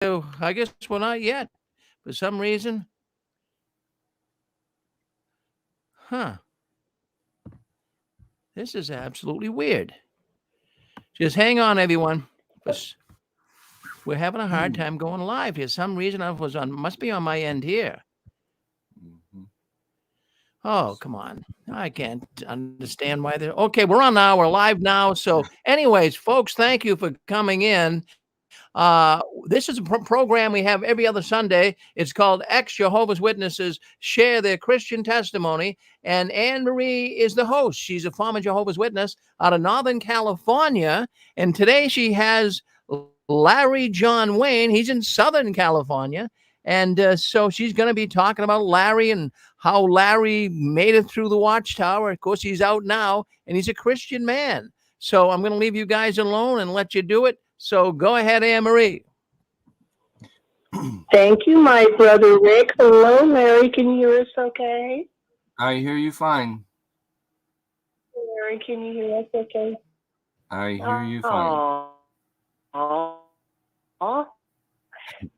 I guess we're not yet. For some reason. Huh. This is absolutely weird. Just hang on, everyone. We're having a hard time going live here. Some reason I was on, must be on my end here. Oh, come on. I can't understand why they're okay. We're on now. We're live now. So, anyways, folks, thank you for coming in. This is a program we have every other Sunday. It's called Ex Jehovah's Witnesses Share Their Christian Testimony. And Anne Marie is the host. She's a former Jehovah's Witness out of Northern California. And today she has Larry John Wayne. He's in Southern California. And so she's going to be talking about Larry and how Larry made it through the Watchtower. Of course, he's out now and he's a Christian man. So I'm going to leave you guys alone and let you do it. So go ahead, Anne Marie. Thank you, my brother Rick. Hello, Larry. Can you hear us okay? I hear you fine. Larry, can you hear us okay? I hear you fine.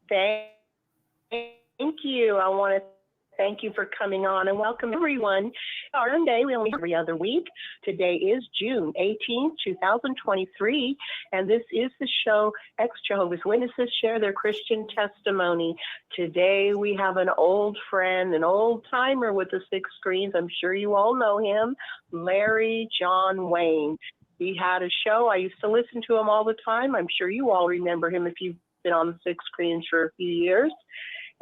Thank you. I want to thank you for coming on and welcome everyone. Our Sunday, we only have every other week. Today is June 18th, 2023, and this is the show Ex-Jehovah's Witnesses Share Their Christian Testimony. Today we have an old friend, an old timer with the 6 screens. I'm sure you all know him, Larry John Wayne. He had a show. I used to listen to him all the time. I'm sure you all remember him if you've been on the 6 screens for a few years.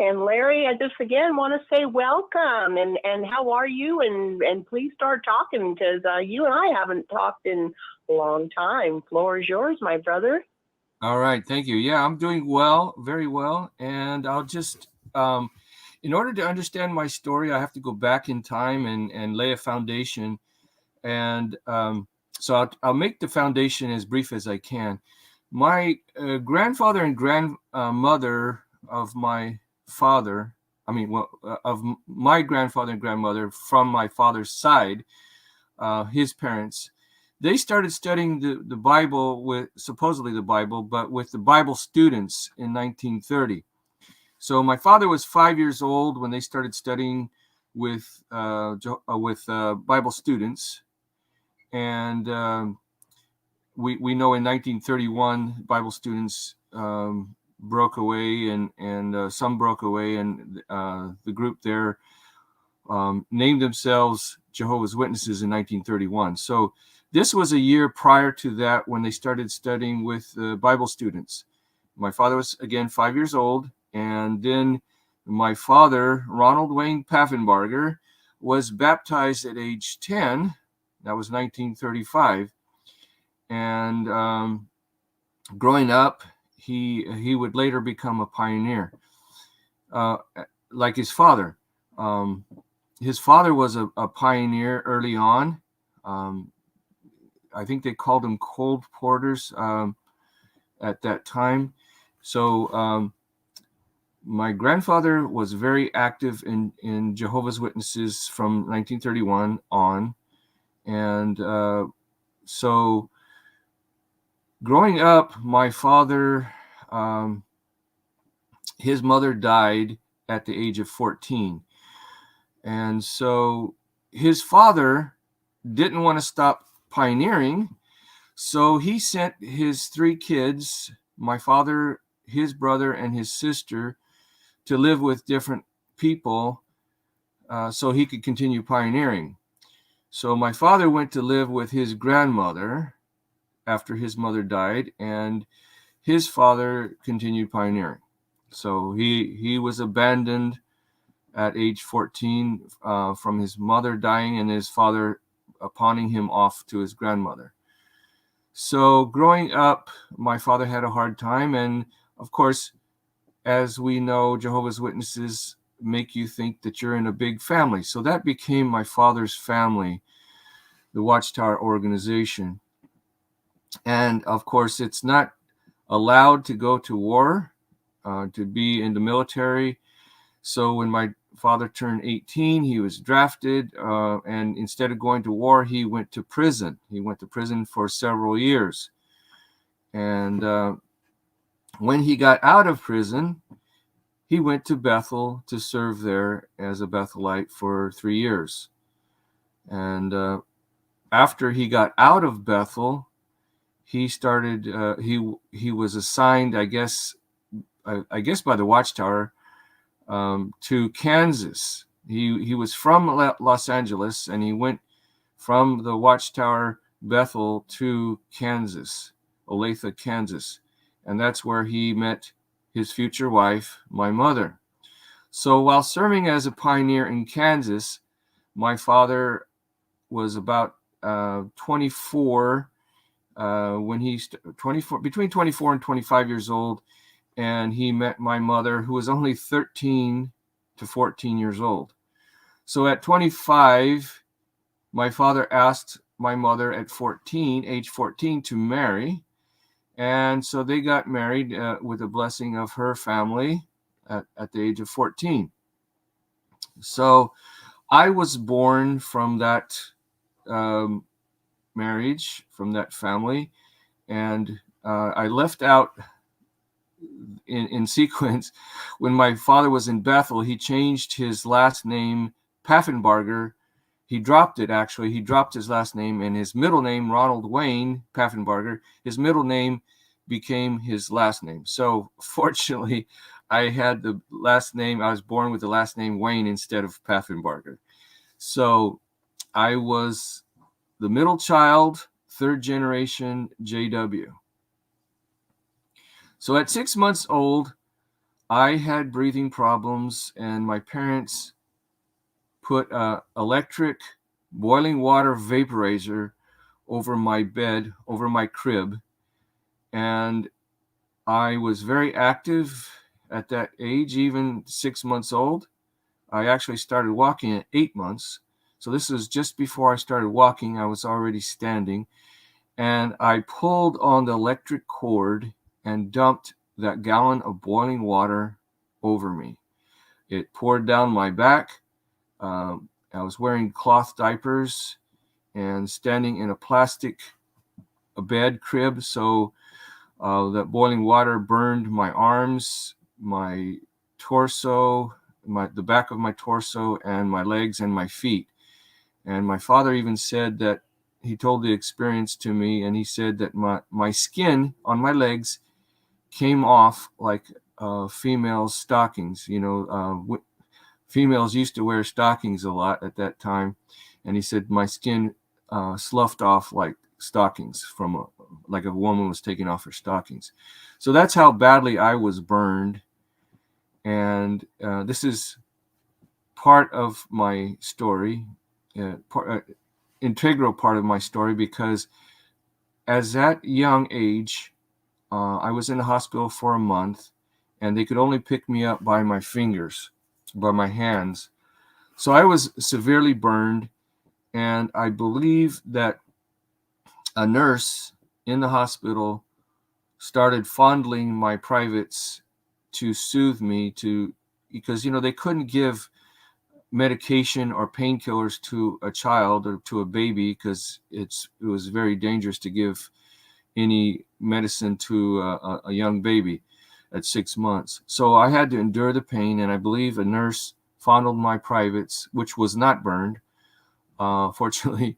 And Larry, I just again want to say welcome and how are you? And please start talking because you and I haven't talked in a long time. Floor is yours, my brother. All right, thank you. Yeah, I'm doing well, very well. And I'll just, in order to understand my story, I have to go back in time and lay a foundation. And so I'll make the foundation as brief as I can. My grandfather and grandmother of my father, of my grandfather and grandmother from my father's side, his parents, they started studying the Bible with supposedly the Bible, but with the Bible students in 1930. So my father was 5 years old when they started studying with Bible students, and we know in 1931 Bible students broke away, and some broke away, and the group there named themselves Jehovah's Witnesses in 1931. So this was a year prior to that when they started studying with Bible students. My father was, again, 5 years old, and then my father, Ronald Wayne Paffenbarger, was baptized at age 10. That was 1935. And growing up, he would later become a pioneer, like his father. His father was a pioneer early on. I think they called them cold porters at that time. So my grandfather was very active in Jehovah's Witnesses from 1931 on. And so growing up, my father, his mother died at the age of 14. And so his father didn't want to stop pioneering. So he sent his 3 kids, my father, his brother, and his sister, to live with different people so he could continue pioneering. So my father went to live with his grandmother after his mother died, and his father continued pioneering. So he was abandoned at age 14 from his mother dying and his father pawning him off to his grandmother. So growing up, my father had a hard time. And of course, as we know, Jehovah's Witnesses make you think that you're in a big family. So that became my father's family, the Watchtower organization. And of course, it's not allowed to go to war, to be in the military. So when my father turned 18, he was drafted, and instead of going to war, he went to prison. He went to prison for several years. And when he got out of prison, he went to Bethel to serve there as a Bethelite for 3 years. And after he got out of Bethel, he started. He was assigned, I guess by the Watchtower, to Kansas. He was from Los Angeles, and he went from the Watchtower Bethel to Kansas, Olathe, Kansas, and that's where he met his future wife, my mother. So while serving as a pioneer in Kansas, my father was about 24 when he's 24, between 24 and 25 years old, and he met my mother, who was only 13 to 14 years old. So at 25, my father asked my mother at age 14, to marry. And so they got married with the blessing of her family at the age of 14. So I was born from that marriage, from that family. And I left out in sequence, when my father was in Bethel, he changed his last name, Paffenbarger. He dropped it, actually. He dropped his last name, and his middle name, Ronald Wayne Paffenbarger, his middle name became his last name. So fortunately, I had the last name, I was born with the last name Wayne instead of Paffenbarger. So I was the middle child, third generation JW. So at 6 months old, I had breathing problems, and my parents put electric boiling water vaporizer over my bed, over my crib. And I was very active at that age, even 6 months old. I actually started walking at 8 months. So this was just before I started walking. I was already standing. And I pulled on the electric cord and dumped that gallon of boiling water over me. It poured down my back. I was wearing cloth diapers and standing in a plastic bed crib. So that boiling water burned my arms, my torso, the back of my torso, and my legs and my feet. And my father even said that he told the experience to me, and he said that my skin on my legs came off like female stockings. Females used to wear stockings a lot at that time. And he said my skin sloughed off like stockings, like a woman was taking off her stockings. So that's how badly I was burned. And this is part of my story, integral part of my story, because as that young age, I was in the hospital for a month, and they could only pick me up by my fingers, by my hands. So I was severely burned, and I believe that a nurse in the hospital started fondling my privates to soothe me, because they couldn't give medication or painkillers to a child or to a baby, because it was very dangerous to give any medicine to a young baby at 6 months. So I had to endure the pain, and I believe a nurse fondled my privates, which was not burned, fortunately.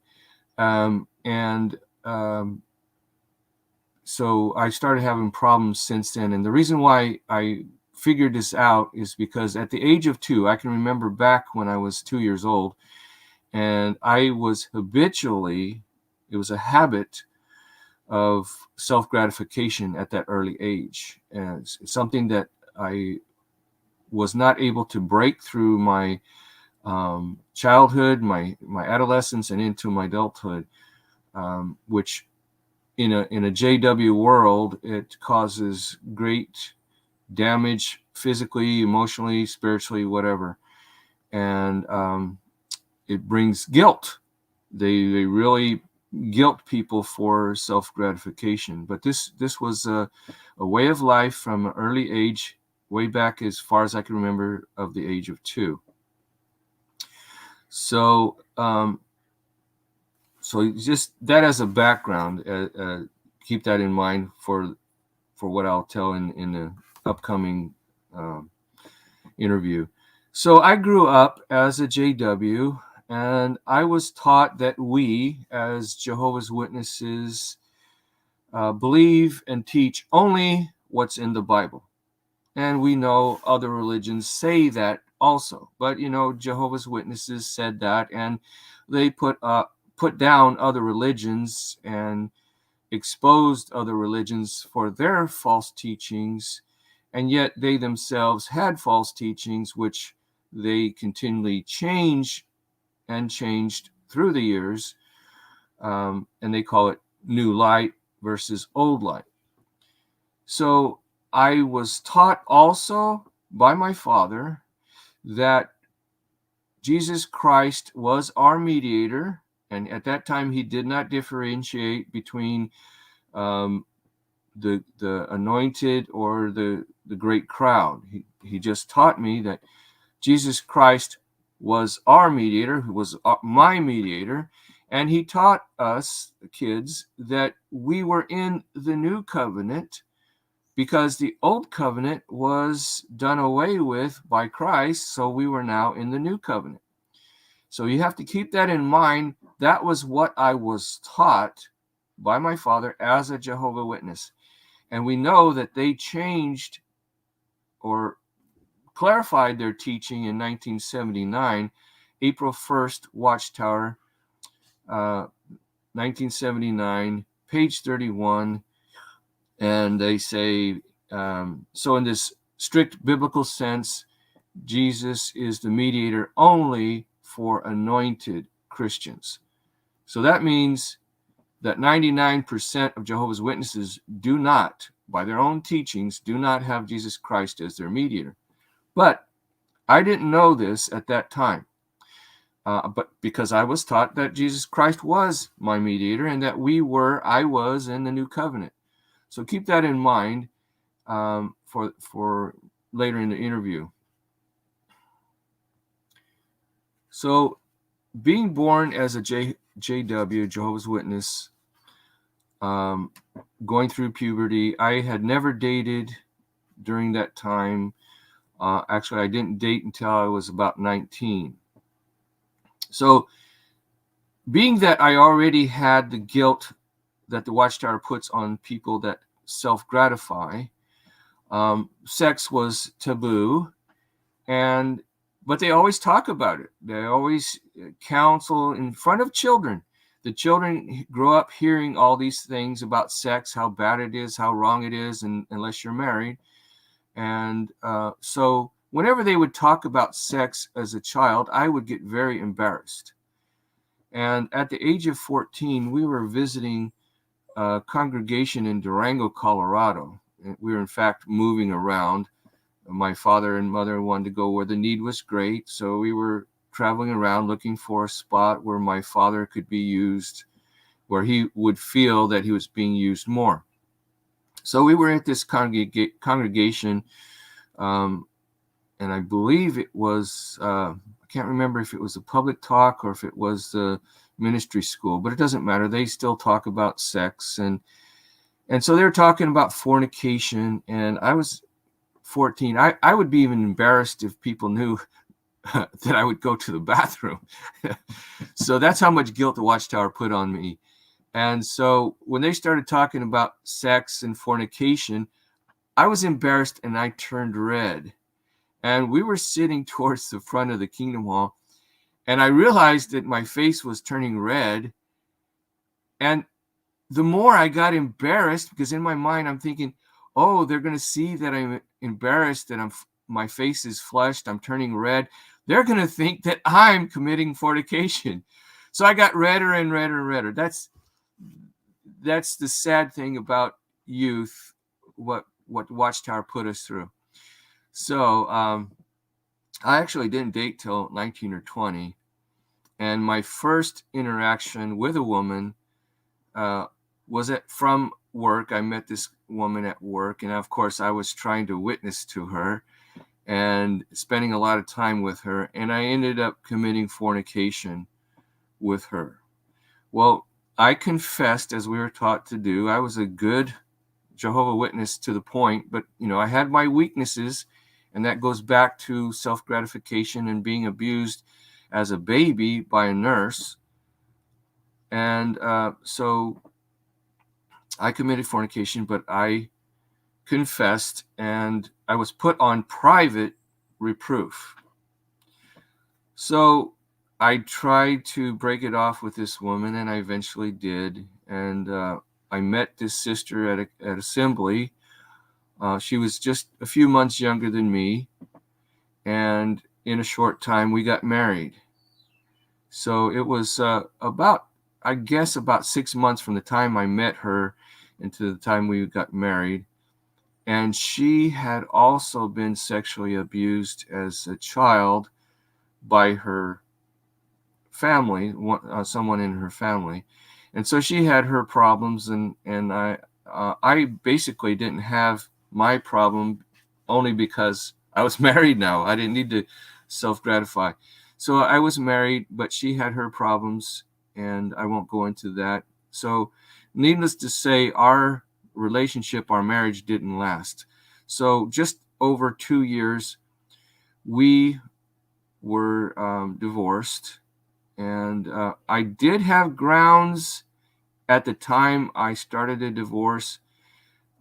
So I started having problems since then. And the reason why I figured this out is because at the age of 2, I can remember back when I was 2 years old, and I was habitually, it was a habit of self-gratification at that early age. And it's something that I was not able to break through my childhood, my adolescence, and into my adulthood, which in a JW world, it causes great damage physically, emotionally, spiritually, whatever. And it brings guilt. They really guilt people for self-gratification. But this was a way of life from an early age, way back as far as I can remember, of the age of 2. So just that as a background, keep that in mind for for what I'll tell in the upcoming interview. So I grew up as a JW, and I was taught that we, as Jehovah's Witnesses, believe and teach only what's in the Bible. And we know other religions say that also. But, Jehovah's Witnesses said that, and they put down other religions and exposed other religions for their false teachings. And yet they themselves had false teachings, which they continually changed through the years. And they call it new light versus old light. So I was taught also by my father that Jesus Christ was our mediator. And at that time, he did not differentiate between the anointed or the great crowd. He just taught me that Jesus Christ was our mediator, who was my mediator. And he taught us, the kids, that we were in the new covenant because the old covenant was done away with by Christ. So we were now in the new covenant. So you have to keep that in mind. That was what I was taught by my father as a Jehovah's Witness. And we know that they changed or clarified their teaching in 1979, April 1st, Watchtower, 1979, page 31. And they say, so in this strict biblical sense, Jesus is the mediator only for anointed Christians. So that means that 99% of Jehovah's Witnesses do not, by their own teachings, do not have Jesus Christ as their mediator. But I didn't know this at that time, but because I was taught that Jesus Christ was my mediator and that I was in the new covenant. So keep that in mind for later in the interview. So being born as a JW, Jehovah's Witness, going through puberty, I had never dated during that time. Actually, I didn't date until I was about 19. So being that I already had the guilt that the Watchtower puts on people that self-gratify, sex was taboo, but they always talk about it. They always counsel in front of children. The children grow up hearing all these things about sex, how bad it is, how wrong it is, and unless you're married. And so whenever they would talk about sex as a child, I would get very embarrassed. And at the age of 14, we were visiting a congregation in Durango, Colorado. We were, in fact, moving around. My father and mother wanted to go where the need was great. So we were traveling around looking for a spot where my father could be used, where he would feel that he was being used more. So we were at this congregation, and I believe it was, I can't remember if it was a public talk or if it was the ministry school, but it doesn't matter. They still talk about sex. And so they were talking about fornication, and I was 14. I would be even embarrassed if people knew that I would go to the bathroom. So that's how much guilt the Watchtower put on me. And so when they started talking about sex and fornication, I was embarrassed and I turned red. And we were sitting towards the front of the Kingdom Hall, and I realized that my face was turning red. And the more I got embarrassed, because in my mind I'm thinking, oh, they're going to see that I'm embarrassed, that my face is flushed, I'm turning red. They're going to think that I'm committing fornication. So I got redder and redder and redder. That's the sad thing about youth, what Watchtower put us through. So I actually didn't date till 19 or 20. And my first interaction with a woman was from work. I met this woman at work. And of course, I was trying to witness to her and spending a lot of time with her. And I ended up committing fornication with her. Well, I confessed, as we were taught to do. I was a good Jehovah's Witness to the point, but I had my weaknesses, and that goes back to self-gratification and being abused as a baby by a nurse. And so I committed fornication, but I confessed, and I was put on private reproof. So I tried to break it off with this woman, and I eventually did. And I met this sister at assembly. She was just a few months younger than me, and in a short time we got married. So it was about 6 months from the time I met her into the time we got married. And she had also been sexually abused as a child by her family, someone in her family. And so she had her problems, and I basically didn't have my problem, only because I was married now. I didn't need to self-gratify. So I was married, but she had her problems, and I won't go into that. So needless to say, our relationship, our marriage didn't last. So just over 2 years, we were divorced. And I did have grounds at the time I started a divorce,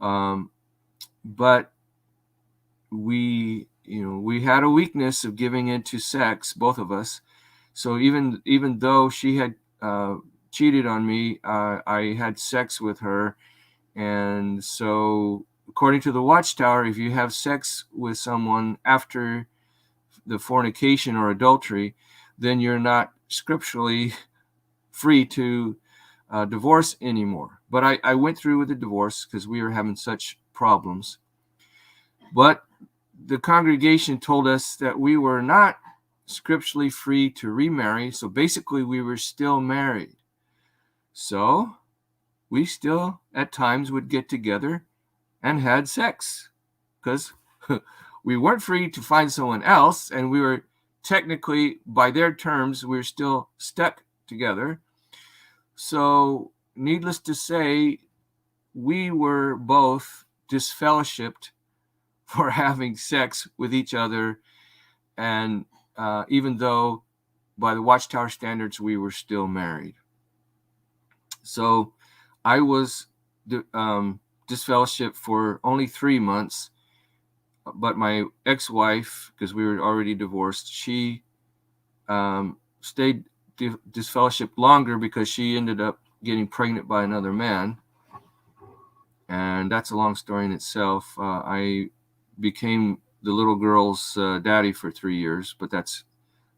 but we had a weakness of giving into sex, both of us. So even though she had cheated on me, I had sex with her. And so according to the Watchtower, if you have sex with someone after the fornication or adultery, then you're not scripturally free to divorce anymore. But I went through with the divorce because we were having such problems. But the congregation told us that we were not scripturally free to remarry. So basically we were still married. So we still at times would get together and had sex because we weren't free to find someone else, and we were technically, by their terms, we were still stuck together. So needless to say, we were both disfellowshipped for having sex with each other, and even though by the Watchtower standards we were still married. So I was disfellowshipped for only 3 months, but my ex-wife, because we were already divorced, she stayed disfellowship longer because she ended up getting pregnant by another man. And that's a long story in itself. I became the little girl's daddy for 3 years, but that's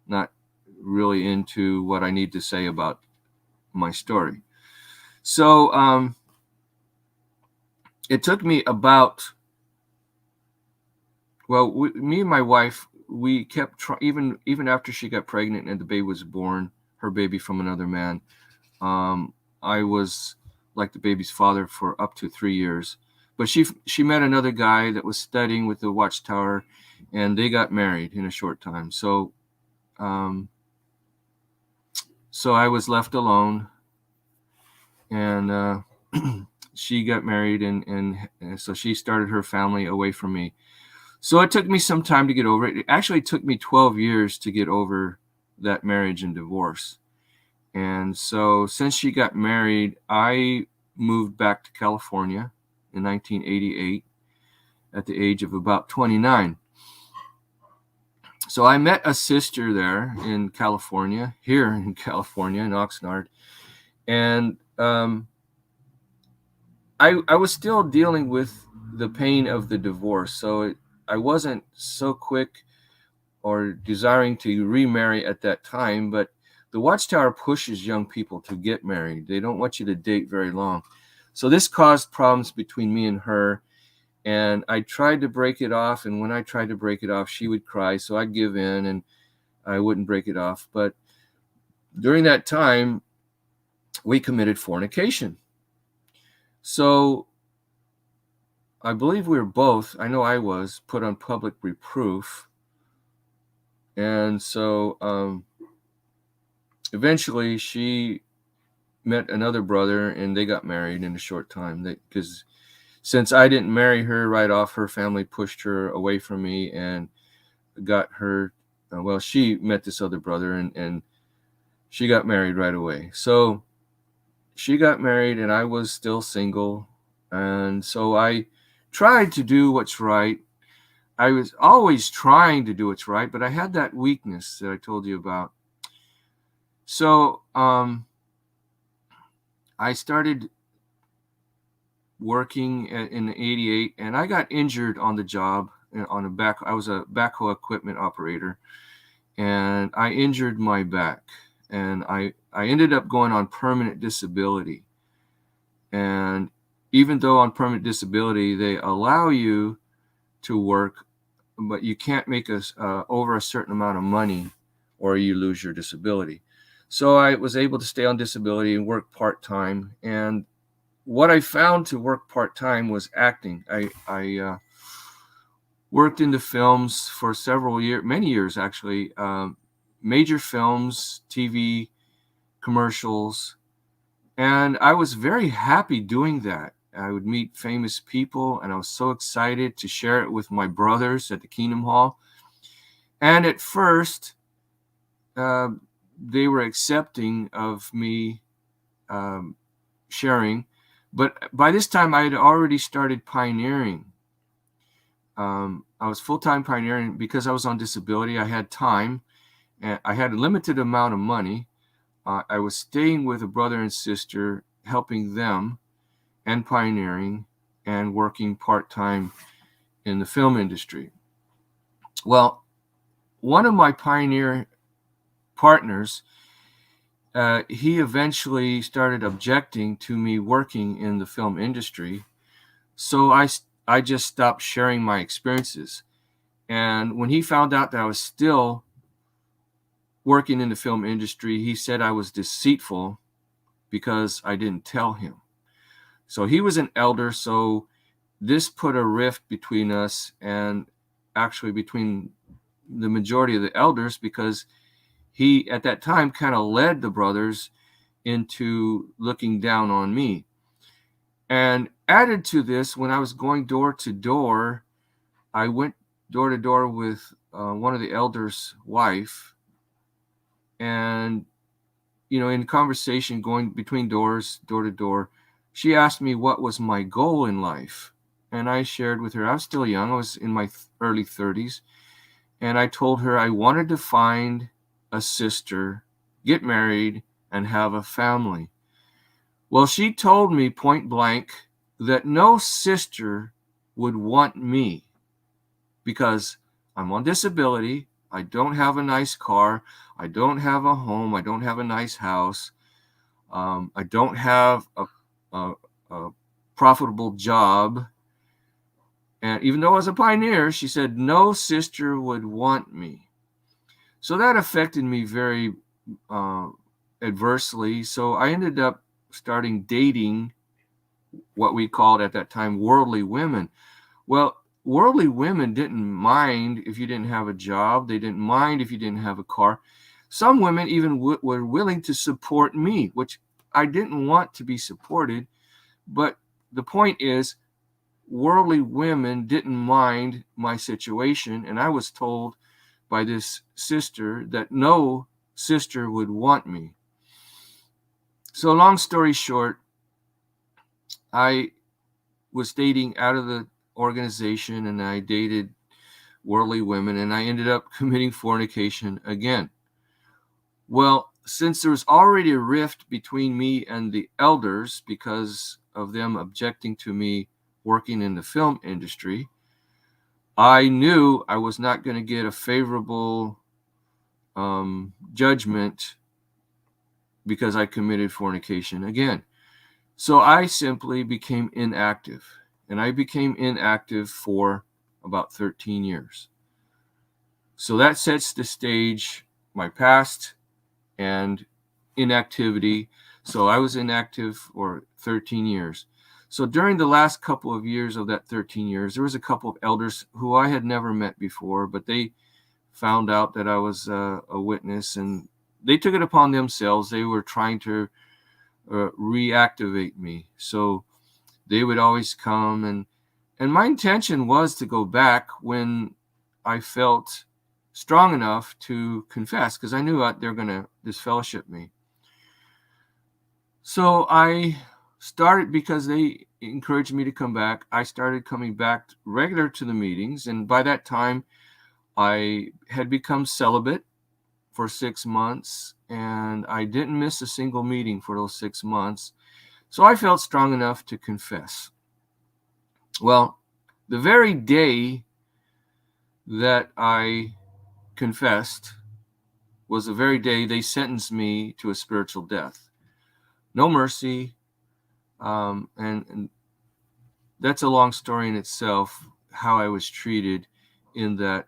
not really into what I need to say about my story. So it took me about, me and my wife, we kept even after she got pregnant and the baby was born, her baby from another man. I was like the baby's father for up to 3 years. But she met another guy that was studying with the Watchtower, and they got married in a short time. So I was left alone, and she got married, and so she started her family away from me. So it took me some time to get over it. It actually took me 12 years to get over that marriage and divorce. And so since she got married, I moved back to California in 1988 at the age of about 29. So I met a sister there in California, here in California, in Oxnard. And I was still dealing with the pain of the divorce. So I wasn't so quick or desiring to remarry at that time, but the Watchtower pushes young people to get married. They don't want you to date very long. So this caused problems between me and her, and I tried to break it off, and when I tried to break it off, she would cry, so I'd give in, and I wouldn't break it off. But during that time, we committed fornication. So I believe we were both, I know I was, put on public reproof. And so eventually she met another brother, and they got married in a short time because since I didn't marry her right off, her family pushed her away from me and got her. Well, she met this other brother and she got married right away. So she got married and I was still single. And so I tried to do what's right. I was always trying to do what's right, but I had that weakness that I told you about. So I started working in '88, and I got injured on the job on a back. I was a backhoe equipment operator, and I injured my back, and I ended up going on permanent disability. And even though on permanent disability, they allow you to work, but you can't make over a certain amount of money or you lose your disability. So I was able to stay on disability and work part-time. And what I found to work part-time was acting. I worked in the films for many years actually, major films, TV, commercials. And I was very happy doing that. I would meet famous people, and I was so excited to share it with my brothers at the Kingdom Hall. And at first, they were accepting of me sharing. But by this time, I had already started pioneering. I was full-time pioneering because I was on disability. I had time, and I had a limited amount of money. I was staying with a brother and sister, helping them and pioneering and working part-time in the film industry. Well, one of my pioneer partners, he eventually started objecting to me working in the film industry. So I just stopped sharing my experiences. And when he found out that I was still working in the film industry, he said I was deceitful because I didn't tell him. So he was an elder, so this put a rift between us and actually between the majority of the elders, because he, at that time, kind of led the brothers into looking down on me. And added to this, when I was going door to door, I went door to door with one of the elders' wife. And, in conversation going between doors, door to door, she asked me what was my goal in life. And I shared with her, I was still young, I was in my early 30s. And I told her I wanted to find a sister, get married, and have a family. Well, she told me point blank that no sister would want me because I'm on disability. I don't have a nice car. I don't have a home. I don't have a nice house. I don't have a profitable job. And even though I was a pioneer, she said no sister would want me. So that affected me very adversely. So I ended up starting dating what we called at that time worldly women. Well, worldly women didn't mind if you didn't have a job. They didn't mind if you didn't have a car. Some women even were willing to support me, which I didn't want to be supported. But the point is, worldly women didn't mind my situation. And I was told by this sister that no sister would want me. So long story short, I was dating out of the organization and I dated worldly women and I ended up committing fornication again. Well, since there was already a rift between me and the elders because of them objecting to me working in the film industry, I knew I was not going to get a favorable judgment because I committed fornication again. So I simply became inactive, and I became inactive for about 13 years. So that sets the stage, my past and inactivity. So I was inactive for 13 years. So during the last couple of years of that 13 years, there was a couple of elders who I had never met before, but they found out that I was a witness and they took it upon themselves. They were trying to reactivate me. So they would always come, and my intention was to go back when I felt strong enough to confess, because I knew they're going to disfellowship me. So I started, because they encouraged me to come back, I started coming back regular to the meetings. And by that time, I had become celibate for 6 months, and I didn't miss a single meeting for those 6 months. So I felt strong enough to confess. Well, the very day that I confessed was the very day they sentenced me to a spiritual death. No mercy. And that's a long story in itself, how I was treated in that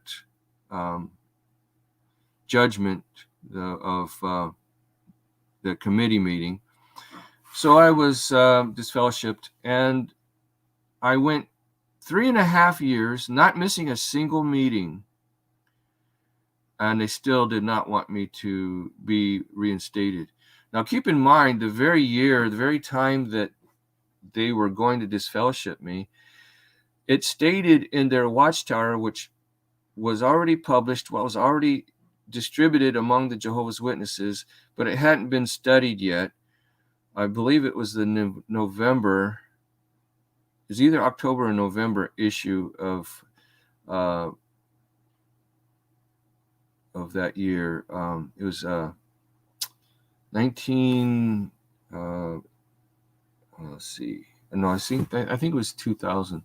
judgment of the committee meeting. So I was disfellowshipped, and I went 3.5 years, not missing a single meeting, and they still did not want me to be reinstated. Now, keep in mind, the very time that they were going to disfellowship me, it stated in their Watchtower, which was already published, was already distributed among the Jehovah's Witnesses, but it hadn't been studied yet. I believe it was the November, it was either October or November issue of that year. It was 19. Let's see. No, I think it was 2000.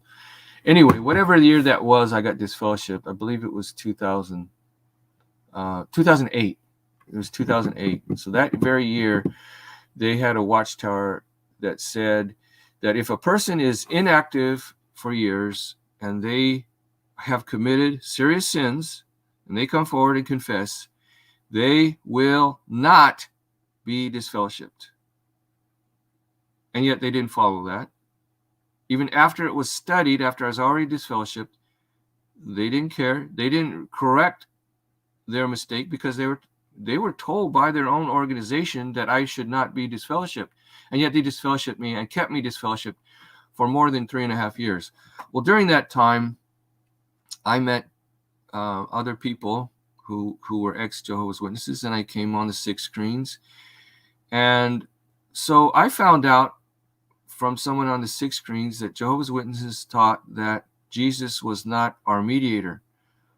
Anyway, whatever the year that was, I got disfellowshipped. I believe it was 2008. It was 2008. So that very year, they had a Watchtower that said that if a person is inactive for years and they have committed serious sins and they come forward and confess, they will not be disfellowshipped. And yet they didn't follow that. Even after it was studied, after I was already disfellowshipped, they didn't care. They didn't correct their mistake, because they were told by their own organization that I should not be disfellowshipped. And yet they disfellowshipped me and kept me disfellowshipped for more than 3.5 years. Well, during that time, I met other people who were ex-Jehovah's Witnesses, and I came on the 6 screens. And so I found out from someone on the 6 screens that Jehovah's Witnesses taught that Jesus was not our mediator.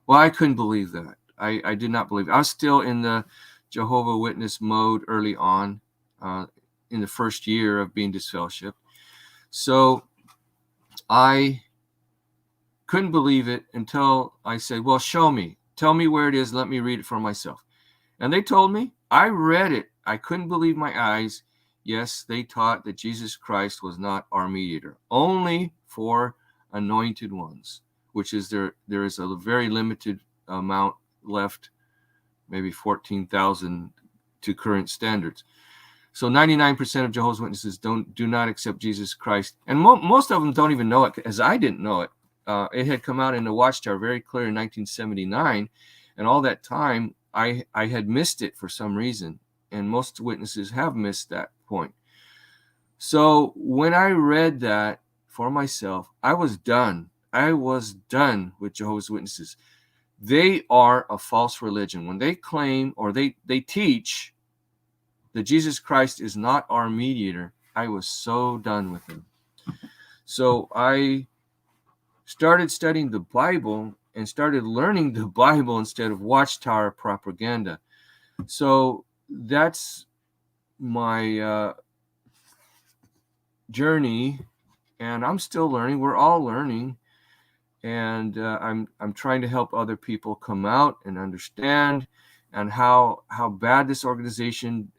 Well, I couldn't believe that. I did not believe it. I was still in the Jehovah Witness mode early on, in the first year of being disfellowshipped. So I couldn't believe it until I said, well, show me. Tell me where it is. Let me read it for myself. And they told me. I read it. I couldn't believe my eyes. Yes, they taught that Jesus Christ was not our mediator, only for anointed ones, which is there is a very limited amount left, maybe 14,000 to current standards. So 99% of Jehovah's Witnesses do not accept Jesus Christ, and most of them don't even know it, as I didn't know it. It had come out in the Watchtower very clear in 1979, and all that time I had missed it for some reason, and most witnesses have missed that point. So when I read that for myself, I was done. I was done with Jehovah's Witnesses. They are a false religion. When they claim or they teach that Jesus Christ is not our mediator, I was so done with them. So I started studying the Bible and started learning the Bible instead of Watchtower propaganda. So that's my journey, and I'm still learning. We're all learning, and I'm trying to help other people come out and understand, and how bad this organization,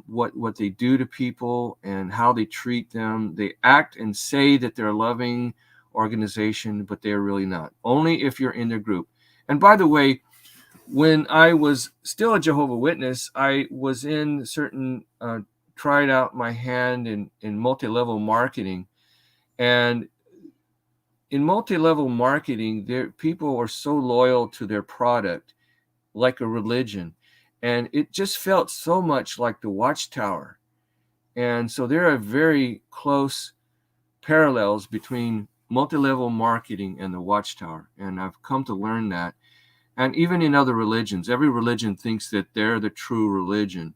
what they do to people and how they treat them. They act and say that they're a loving organization, but they're really not. Only if you're in their group. And by the way, when I was still a Jehovah's Witness, I was in certain tried out my hand in multi-level marketing. And in multi-level marketing, people are so loyal to their product, like a religion. And it just felt so much like the Watchtower. And so there are very close parallels between multi-level marketing and the Watchtower. And I've come to learn that. And even in other religions, every religion thinks that they're the true religion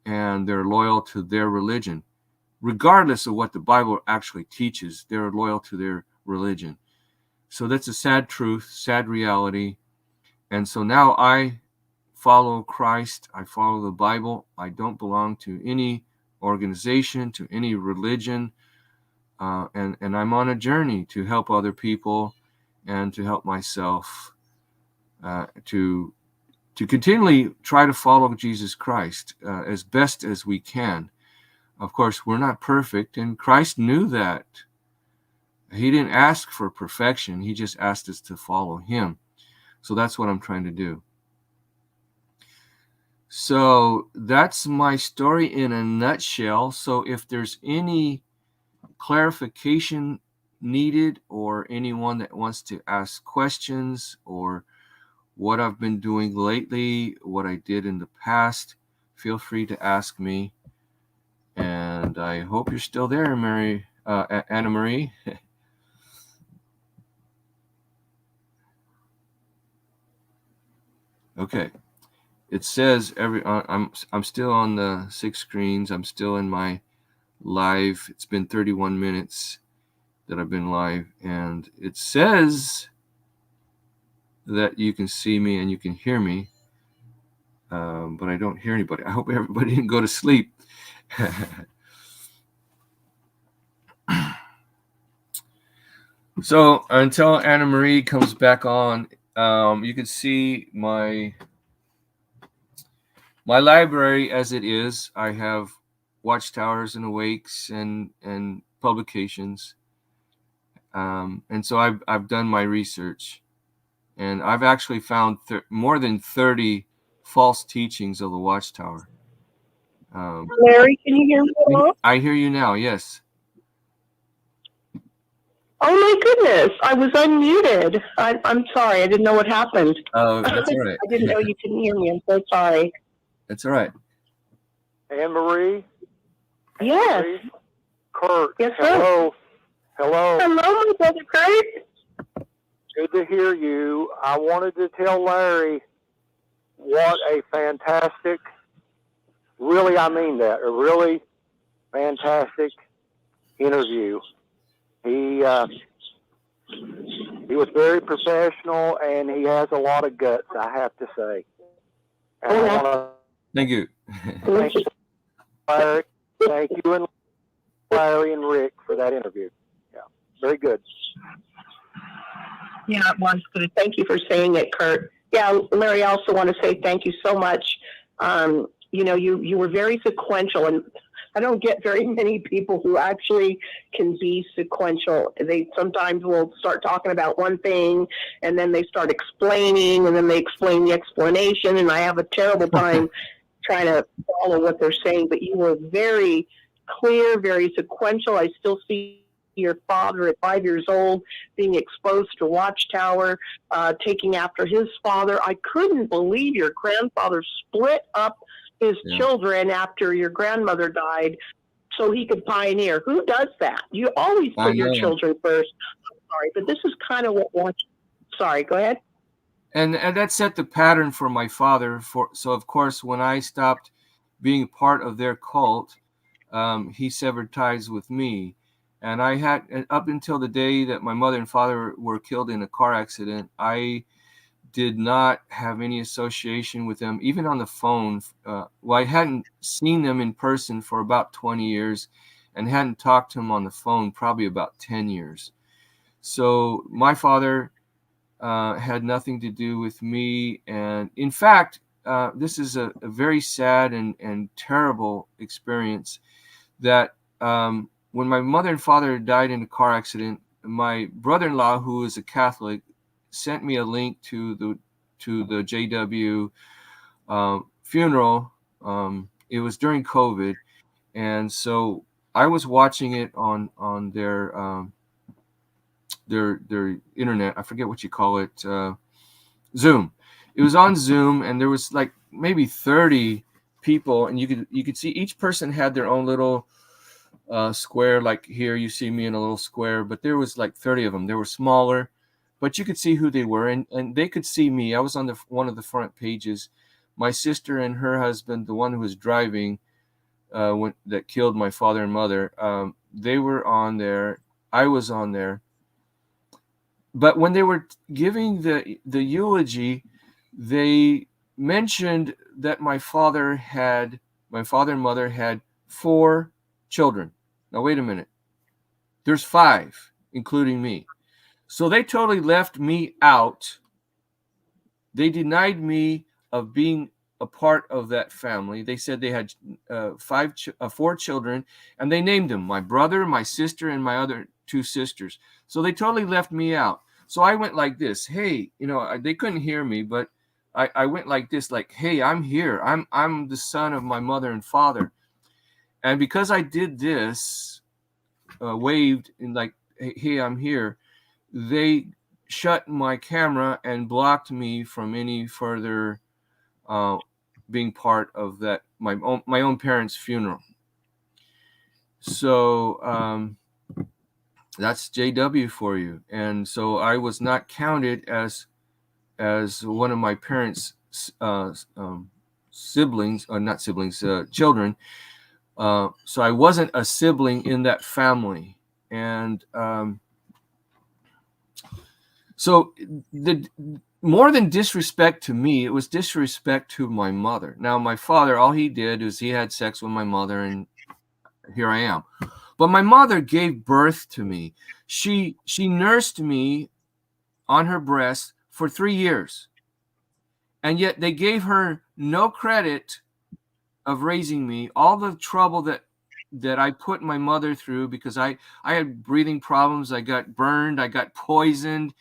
and they're loyal to their religion. Regardless of what the Bible actually teaches, they're loyal to their religion. So that's a sad truth, sad reality. And so now I follow Christ. I follow the Bible. I don't belong to any organization, to any religion. And I'm on a journey to help other people and to help myself to continually try to follow Jesus Christ as best as we can. Of course, we're not perfect, and Christ knew that. He didn't ask for perfection. He just asked us to follow him. So that's what I'm trying to do. So that's my story in a nutshell. So if there's any clarification needed, or anyone that wants to ask questions, or what I've been doing lately, what I did in the past, feel free to ask me. And I hope you're still there, Anna Marie. Okay. It says I'm still on the 6 screens. I'm still in my live. It's been 31 minutes that I've been live, and it says that you can see me and you can hear me, but I don't hear anybody. I hope everybody didn't go to sleep. So until Anna Marie comes back on, you can see my library as it is. I have Watchtowers and Awakes and publications, and so I've done my research, and I've actually found more than 30 false teachings of the Watchtower. Larry, can you hear me now? I hear you now. Yes. Oh my goodness, I was unmuted. I'm sorry, I didn't know what happened. Oh, that's all right. I didn't know you couldn't hear me. I'm so sorry. That's all right. Anne Marie? Yes. Marie? Kurt. Yes, sir. Hello. Hello. Hello, my brother Kurt. Good to hear you. I wanted to tell Larry what a fantastic, really, I mean that, a really fantastic interview. He was very professional, and he has a lot of guts, I have to say. And I want Thank you. to thank Larry, thank you and Larry and Rick for that interview. Yeah, very good. Yeah, it was good. Thank you for saying it, Kurt. Yeah, Larry, I also want to say thank you so much. You were very sequential, and I don't get very many people who actually can be sequential. They sometimes will start talking about one thing, and then they start explaining, and then they explain the explanation, and I have a terrible time trying to follow what they're saying. But you were very clear, very sequential. I still see your father at 5 years old being exposed to Watchtower, taking after his father. I couldn't believe your grandfather split up his children after your grandmother died so he could pioneer. Who does that? You always put your children first. I'm sorry, but this is kind of what sorry, go ahead. And that set the pattern for my father. So of course, when I stopped being part of their cult, he severed ties with me. And I had, up until the day that my mother and father were killed in a car accident, I did not have any association with them, even on the phone. I hadn't seen them in person for about 20 years and hadn't talked to them on the phone probably about 10 years. So my father had nothing to do with me. And in fact, this is a very sad and terrible experience that when my mother and father died in a car accident, my brother-in-law, who is a Catholic, sent me a link to the JW funeral. It was during COVID, and so I was watching it on their internet. I forget what you call it, Zoom. It was on Zoom, and there was like maybe 30 people, and you could see each person had their own little square. Like here, you see me in a little square, but there was like 30 of them. They were smaller, but you could see who they were, and they could see me. I was on one of the front pages. My sister and her husband, the one who was driving, that killed my father and mother, they were on there. I was on there. But when they were giving the eulogy, they mentioned that my father and mother had 4 children. Now, wait a minute. There's 5, including me. So they totally left me out. They denied me of being a part of that family. They said they had 4 children, and they named them my brother, my sister, and my other 2 sisters. So they totally left me out. So I went like this. Hey, they couldn't hear me, but I went like this, like, hey, I'm here. I'm the son of my mother and father. And because I did this, waved and like, hey, I'm here, they shut my camera and blocked me from any further being part of that my own parents' funeral. So that's JW for you. And so I was not counted as one of my parents' siblings, or not siblings, children. So I wasn't a sibling in that family. And so the more than disrespect to me, it was disrespect to my mother. Now, my father, all he did was he had sex with my mother, and here I am. But my mother gave birth to me. She nursed me on her breast for 3 years. And yet they gave her no credit of raising me. All the trouble that I put my mother through, because I had breathing problems. I got burned. I got poisoned.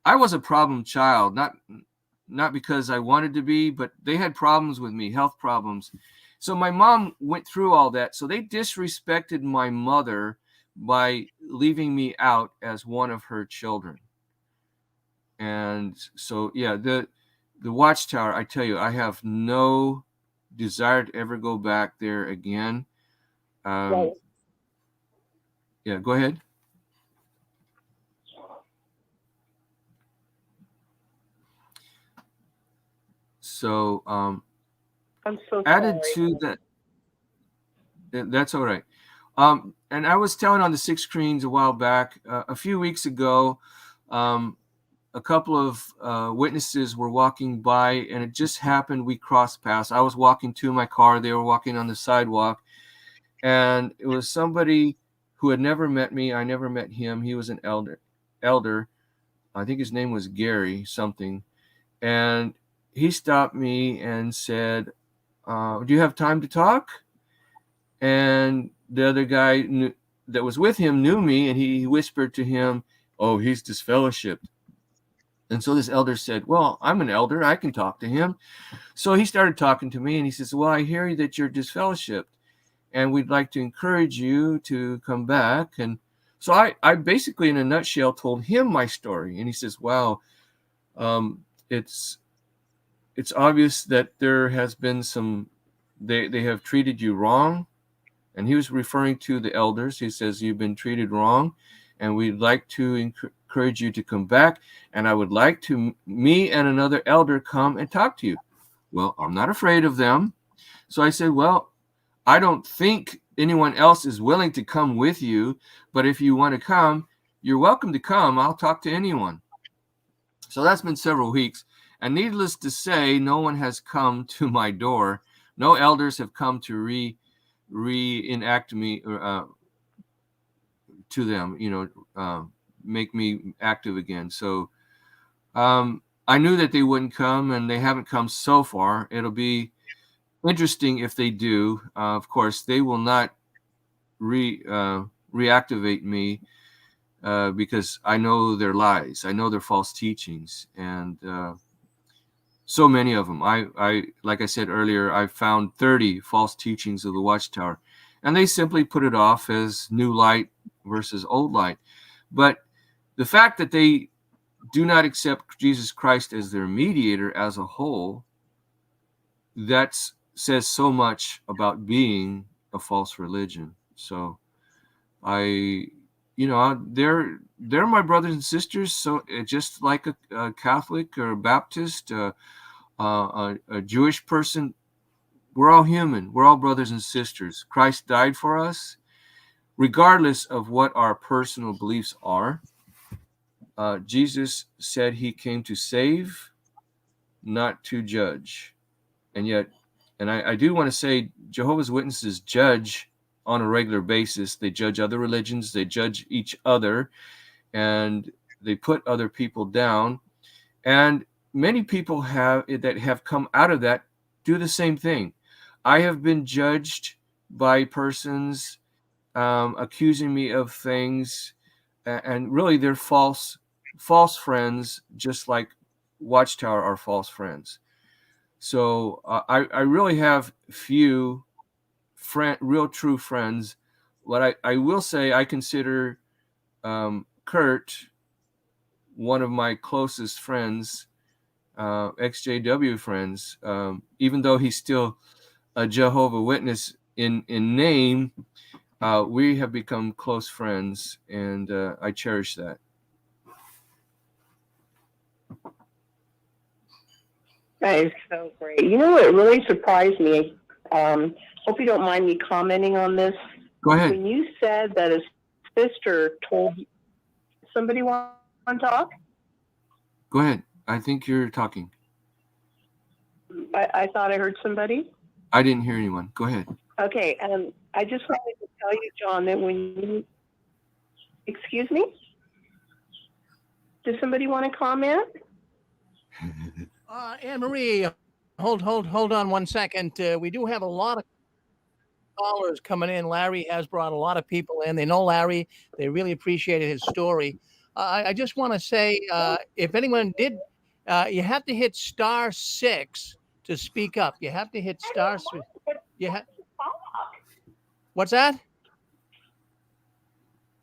I was a problem child, not because I wanted to be, but they had problems with me, health problems. So my mom went through all that. So they disrespected my mother by leaving me out as one of her children. And so, yeah, the Watchtower, I tell you, I have no desire to ever go back there again. Right. Yeah, go ahead. So I'm so added sorry. to that, that's all right. And I was telling on the 6 screens a while back, a few weeks ago, a couple of witnesses were walking by, and it just happened we crossed paths. I was walking to my car. They were walking on the sidewalk, and it was somebody who had never met me. I never met him. He was an elder. I think his name was Gary something. And he stopped me and said, do you have time to talk? And the other guy that was with him knew me, and he whispered to him, oh, he's disfellowshipped. And so this elder said, well, I'm an elder. I can talk to him. So he started talking to me, and he says, well, I hear that you're disfellowshipped, and we'd like to encourage you to come back. And so I basically, in a nutshell, told him my story. And he says, wow, it's obvious that there has been they have treated you wrong. And he was referring to the elders. He says, you've been treated wrong, and we'd like to encourage you to come back. And I would like to, me and another elder, come and talk to you. Well, I'm not afraid of them. So I said, well, I don't think anyone else is willing to come with you, but if you want to come, you're welcome to come. I'll talk to anyone. So that's been several weeks. And needless to say, no one has come to my door. No elders have come to reenact me to them, make me active again. So I knew that they wouldn't come, and they haven't come so far. It'll be interesting if they do. Of course, they will not reactivate me because I know their lies. I know their false teachings, and so many of them. I like I said earlier, I found 30 false teachings of the Watchtower, and they simply put it off as new light versus old light. But the fact that they do not accept Jesus Christ as their mediator as a whole, that's says so much about being a false religion. So they're my brothers and sisters. So just like a Catholic or a Baptist, a Jewish person, we're all human. We're all brothers and sisters. Christ died for us, regardless of what our personal beliefs are. Jesus said he came to save, not to judge. And yet, and I do want to say, Jehovah's Witnesses judge on a regular basis. They judge other religions, they judge each other, and they put other people down. And many people that have come out of that do the same thing. I have been judged by persons accusing me of things, and really they're false friends, just like Watchtower are false friends. So I really have few real true friends. What I will say, I consider Kurt one of my closest friends, XJW friends, even though he's still a Jehovah Witness in name. We have become close friends, and I cherish that. That is so great. You know what really surprised me? Hope you don't mind me commenting on this. Go ahead. When you said that a sister told somebody want to talk? Go ahead. I think you're talking. I thought I heard somebody. I didn't hear anyone. Go ahead. Okay. I just wanted to tell you, John, that when you... Excuse me? Does somebody want to comment? Anne Marie, hold on 1 second. We do have a lot of callers coming in. Larry has brought a lot of people in. They know Larry. They really appreciated his story. I just want to say, if anyone did, you have to hit *6 to speak up. You have to hit star. What's that?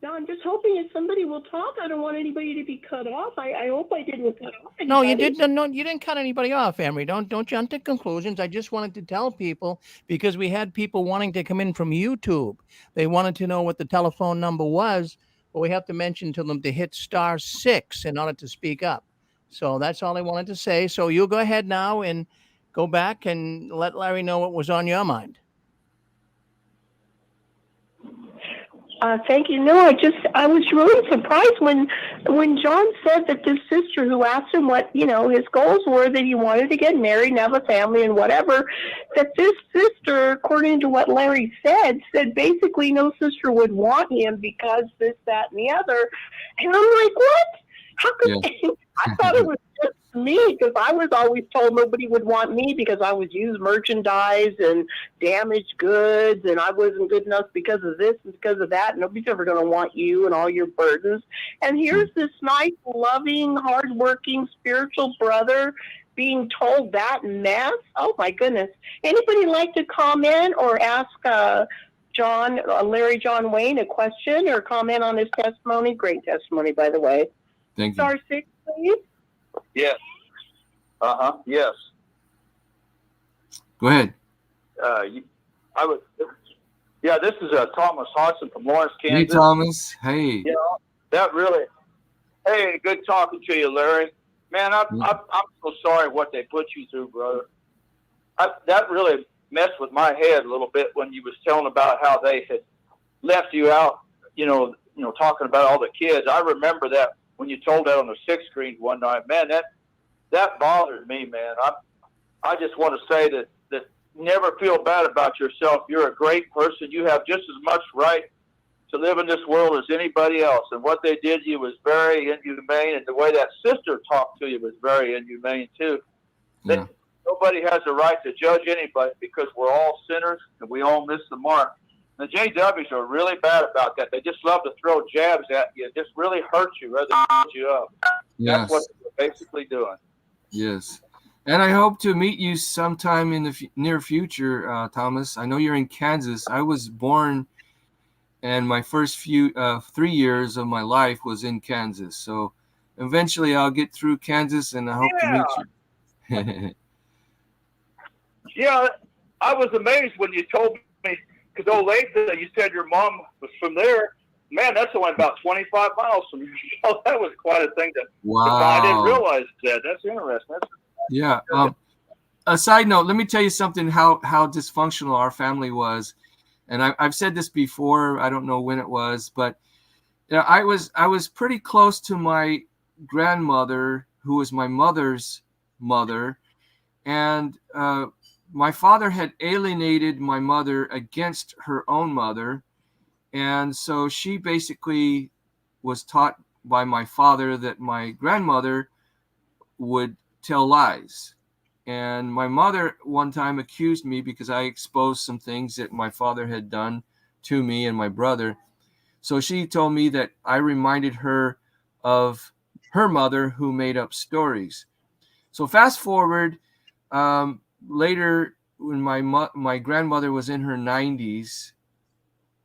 No, I'm just hoping if somebody will talk. I don't want anybody to be cut off. I hope I didn't cut off anybody. No, you didn't. No, you didn't cut anybody off, Emery. Don't jump to conclusions. I just wanted to tell people, because we had people wanting to come in from YouTube. They wanted to know what the telephone number was, but we have to mention to them to hit *6 in order to speak up. So that's all I wanted to say. So you'll go ahead now and go back and let Larry know what was on your mind. Thank you. No, I was really surprised when John said that this sister who asked him what, his goals were, that he wanted to get married and have a family and whatever, that this sister, according to what Larry said basically no sister would want him because this, that, and the other. And I'm like, what? How could I thought it was just me, because I was always told nobody would want me because I was used merchandise and damaged goods, and I wasn't good enough because of this and because of that. Nobody's ever going to want you and all your burdens. And here's this nice, loving, hardworking, spiritual brother being told that mess. Oh my goodness! Anybody like to comment or ask Larry John Wayne a question or comment on his testimony? Great testimony, by the way. Thank you. *6, please. Yes. Yes. Go ahead. This is Thomas Hodgson from Lawrence, Kansas. Hey, Thomas. Hey. Hey, good talking to you, Larry. Man, I'm so sorry what they put you through, brother. That really messed with my head a little bit when you was telling about how they had left you out, talking about all the kids. I remember that when you told that on the 6 screen one night. Man, that bothered me, man. I just want to say that never feel bad about yourself. You're a great person. You have just as much right to live in this world as anybody else. And what they did to you was very inhumane, and the way that sister talked to you was very inhumane too. Yeah. Nobody has a right to judge anybody because we're all sinners and we all miss the mark. The JWs are really bad about that. They just love to throw jabs at you. Just really hurt you rather than put you up. Yes. That's what they're basically doing. Yes. And I hope to meet you sometime in the near future, Thomas. I know you're in Kansas. I was born, and my first 3 years of my life was in Kansas. So eventually I'll get through Kansas, and I hope to meet you. Yeah, I was amazed when you told me, because Olathe, you said your mom was from there. Man, that's only about 25 miles from you. So that was quite a thing to find. I didn't realize that. That's interesting. Yeah. A side note, let me tell you something, how dysfunctional our family was. And I've said this before, I don't know when it was, but you know, I was pretty close to my grandmother, who was my mother's mother. And my father had alienated my mother against her own mother. And so she basically was taught by my father that my grandmother would tell lies. And my mother one time accused me because I exposed some things that my father had done to me and my brother. So she told me that I reminded her of her mother, who made up stories. So fast forward, later when my grandmother was in her 90s,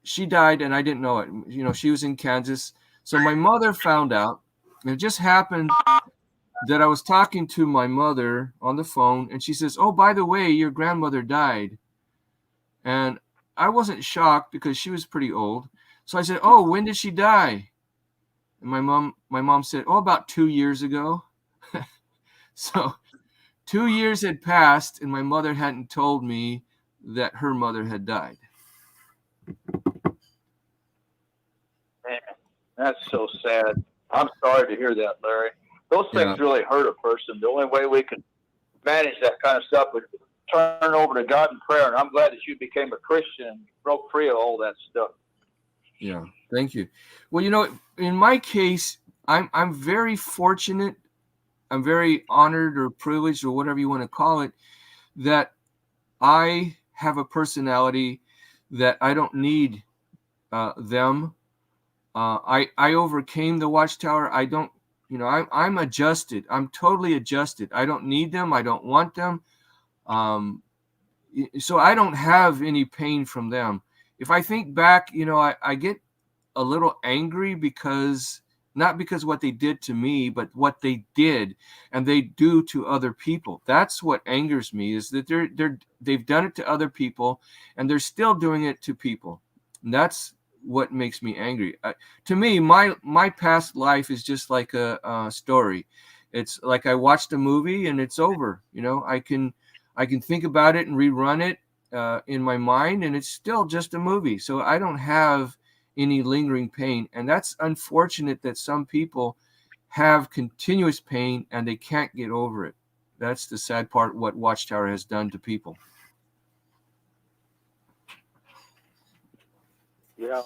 she died and I didn't know it. You know, she was in Kansas. So my mother found out, and it just happened that I was talking to my mother on the phone, and she says, "Oh, by the way, your grandmother died." And I wasn't shocked because she was pretty old. So I said, "Oh, when did she die?" And my mom said, "Oh, about 2 years ago." So 2 years had passed, and my mother hadn't told me that her mother had died. Man, that's so sad. I'm sorry to hear that, Larry. Those things really hurt a person. The only way we can manage that kind of stuff is turn over to God in prayer. And I'm glad that you became a Christian and broke free of all that stuff. Yeah, thank you. Well, you know, in my case, I'm very fortunate. I'm very honored or privileged or whatever you want to call it, that I have a personality that I don't need them. I overcame the Watchtower. I don't, you know, I'm adjusted. I'm totally adjusted. I don't need them. I don't want them. So I don't have any pain from them. If I think back, you know, I get a little angry because not because what they did to me, but what they did and they do to other people. That's what angers me, is that they've done it to other people and they're still doing it to people. And that's what makes me angry. To me, my past life is just like a story. It's like I watched a movie and it's over. You know, I can think about it and rerun it in my mind, and it's still just a movie. So I don't have any lingering pain, and that's unfortunate that some people have continuous pain and they can't get over it. That's the sad part, what Watchtower has done to people. Yeah,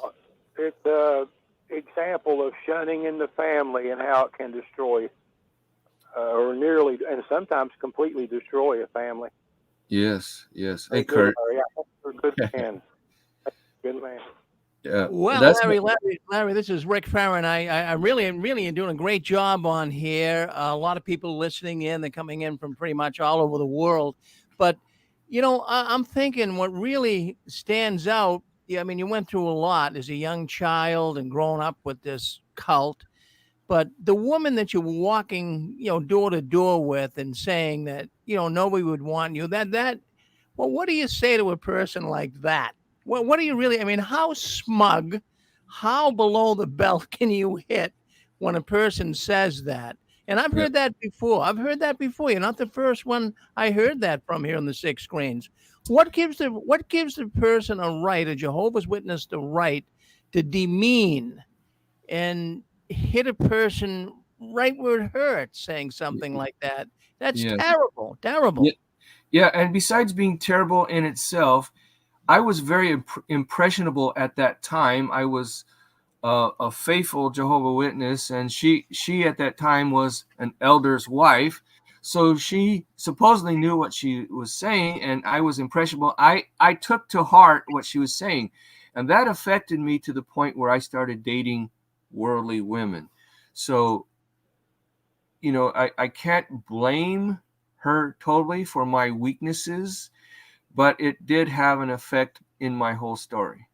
it's an example of shunning in the family and how it can destroy, or nearly, and sometimes completely destroy a family. Yes. Hey, Kurt. You're a good man. Good man. Yeah. Well, Larry, this is Rick Farron. I really am doing a great job on here. A lot of people listening in. They're coming in from pretty much all over the world. But, you know, I'm thinking what really stands out, I mean, you went through a lot as a young child and growing up with this cult. But the woman that you're walking, you know, door to door with and saying that, you know, nobody would want you, well, what do you say to a person like that? What do you really, I mean, how smug, how below the belt can you hit when a person says that? And I've heard that before. You're not the first one I heard that from here on the six screens. What gives the person a right, a Jehovah's Witness, the right to demean and hit a person right where it hurts, saying something like that? That's terrible. Yeah, and besides being terrible in itself, I was very impressionable at that time. I was a faithful Jehovah's Witness, and she at that time was an elder's wife. So she supposedly knew what she was saying, and I was impressionable. I took to heart what she was saying, and that affected me to the point where I started dating worldly women. So, you know, I can't blame her totally for my weaknesses, but it did have an effect in my whole story.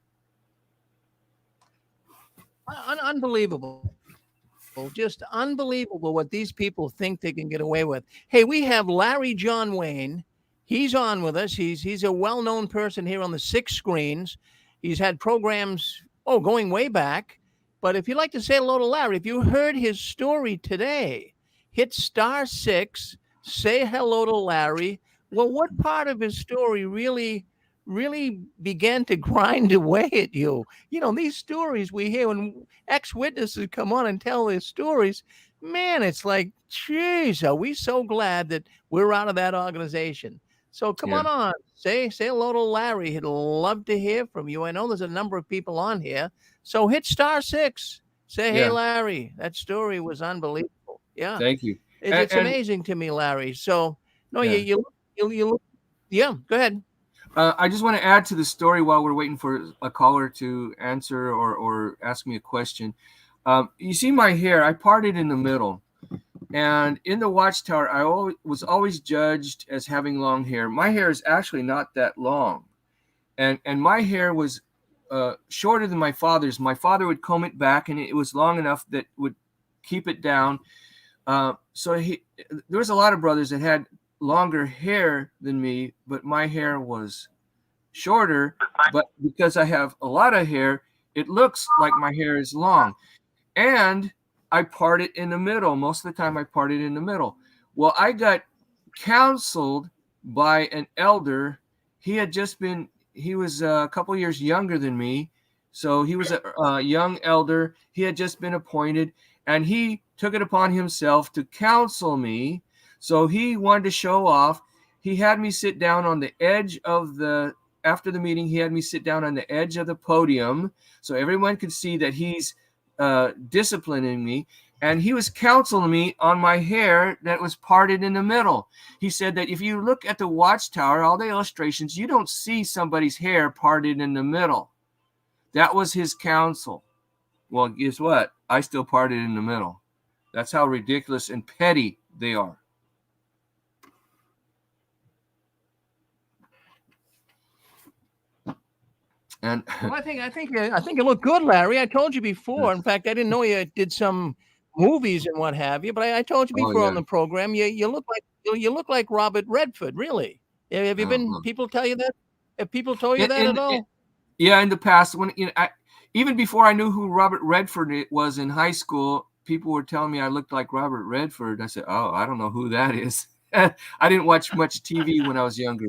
Unbelievable. Just unbelievable what these people think they can get away with. Hey, we have Larry John Wayne He's on with us. He's a well-known person here on the 6 screens. He's had programs, going way back. But if you'd like to say hello to Larry, if you heard his story today, hit *6, say hello to Larry. Well, what part of his story really began to grind away at you? You know, these stories we hear when ex-witnesses come on and tell their stories, man, it's like, geez, are we so glad that we're out of that organization? So come Yeah. on, say hello to Larry. He'd love to hear from you. I know there's a number of people on here, so hit *6. Say, hey, Yeah. Larry, that story was unbelievable. Yeah, Thank you. it's And amazing to me, Larry. So no, yeah. you look, yeah. Go ahead. I just want to add to the story while we're waiting for a caller to answer or ask me a question. You see my hair, I parted in the middle. And in the Watchtower, I was always judged as having long hair. My hair is actually not that long. And my hair was shorter than my father's. My father would comb it back, and it was long enough that would keep it down. So there was a lot of brothers that had longer hair than me, but my hair was shorter. But because I have a lot of hair, it looks like my hair is long. And I part it in the middle. Most of the time I part it in the middle. Well, I got counseled by an elder. He was a couple years younger than me. So he was a young elder. He had just been appointed, and he took it upon himself to counsel me. So he wanted to show off. He had me sit down on the edge of after the meeting, he had me sit down on the edge of the podium so everyone could see that he's disciplining me. And he was counseling me on my hair that was parted in the middle. He said that if you look at the Watchtower, all the illustrations, you don't see somebody's hair parted in the middle. That was his counsel. Well, guess what? I still parted in the middle. That's how ridiculous and petty they are. And Well, I think it looked good, Larry. I told you before. In fact, I didn't know you did some movies and what have you, but I told you before on the program, you look like Robert Redford, really. Have you been? People tell you that? Have people told you that at all? Yeah, in the past, when even before I knew who Robert Redford was in high school, people were telling me I looked like Robert Redford. I said, "Oh, I don't know who that is." I didn't watch much TV when I was younger.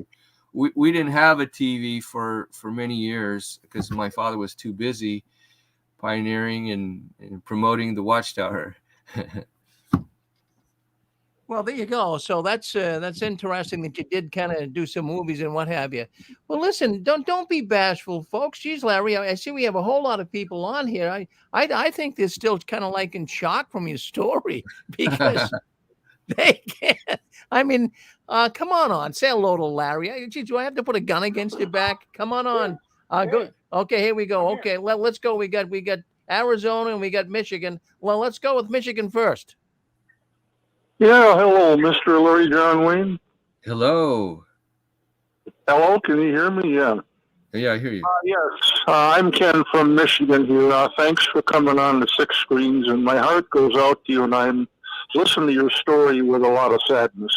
We didn't have a TV for many years because my father was too busy pioneering and promoting the Watchtower. Well, there you go. So that's interesting that you did kind of do some movies and what have you. Well, listen, don't be bashful, folks. Geez, Larry, I see we have a whole lot of people on here. I think they're still kind of like in shock from your story because they can't. I mean, come on, say hello to Larry. Geez, do I have to put a gun against your back? Come on. Go. Okay, here we go. Okay, let's go. We got Arizona and we got Michigan. Well, let's go with Michigan first. Yeah, hello, Mr. Larry John Wayne. Hello. Hello, can you hear me? Yeah. Yeah, I hear you. Yes, I'm Ken from Michigan here. Thanks for coming on the 6 screens, and my heart goes out to you, and I'm listening to your story with a lot of sadness.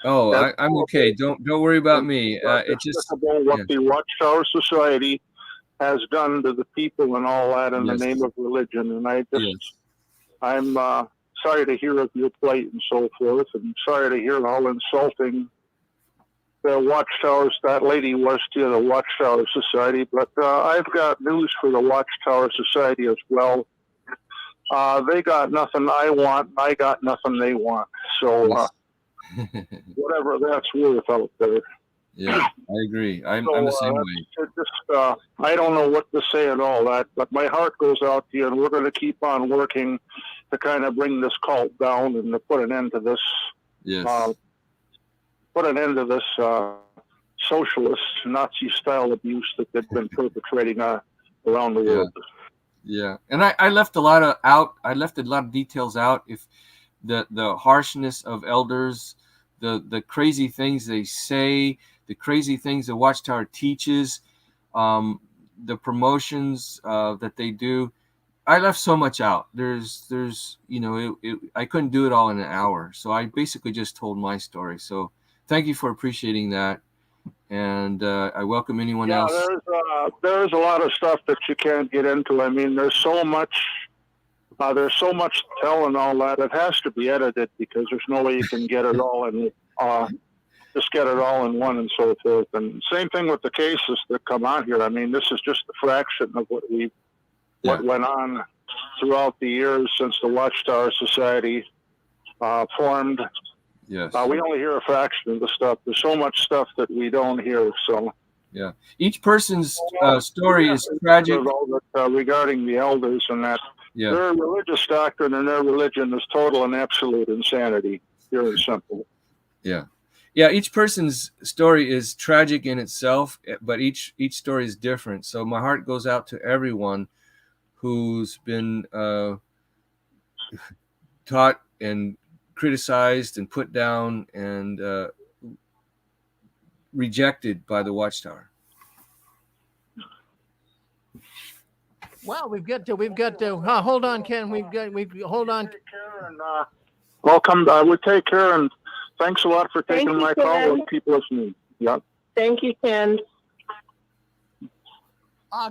Oh, I'm okay. Don't worry about me. It's just what the Watchtower Society has done to the people and all that in the name of religion, and I'm sorry to hear of your plight and so forth, and sorry to hear how insulting the Watchtowers, that lady was to the Watchtower Society. But I've got news for the Watchtower Society as well. They got nothing I want, I got nothing they want. So whatever that's worth out there. Yeah, I agree. I'm the same way. I don't know what to say at all that, but my heart goes out to you, and we're going to keep on working to kind of bring this cult down and to put an end to this. Yes. Put an end to this socialist Nazi-style abuse that they've been perpetrating around the world. Yeah, and I left a lot of out. I left a lot of details out. If the harshness of elders, the crazy things they say, the crazy things the Watchtower teaches, the promotions that they do. I left so much out. There's I couldn't do it all in an hour. So I basically just told my story. So thank you for appreciating that. And I welcome anyone else. There's a lot of stuff that you can't get into. I mean, there's so much to tell and all that. It has to be edited because there's no way you can get it all in, just get it all in one and so forth. And same thing with the cases that come out here. I mean, this is just a fraction of what went on throughout the years since the Watchtower Society formed. Yes. We only hear a fraction of the stuff. There's so much stuff that we don't hear. So yeah, each person's story is tragic. Regarding the elders and that, their religious doctrine and their religion is total and absolute insanity, pure and simple. Yeah. Each person's story is tragic in itself, but each story is different. So my heart goes out to everyone who's been taught and criticized and put down and rejected by the Watchtower. Well, we've got to hold on, Ken. Hold on. Welcome. We take care, and thanks a lot for taking my call and keep listening. Yeah. Thank you, Ken.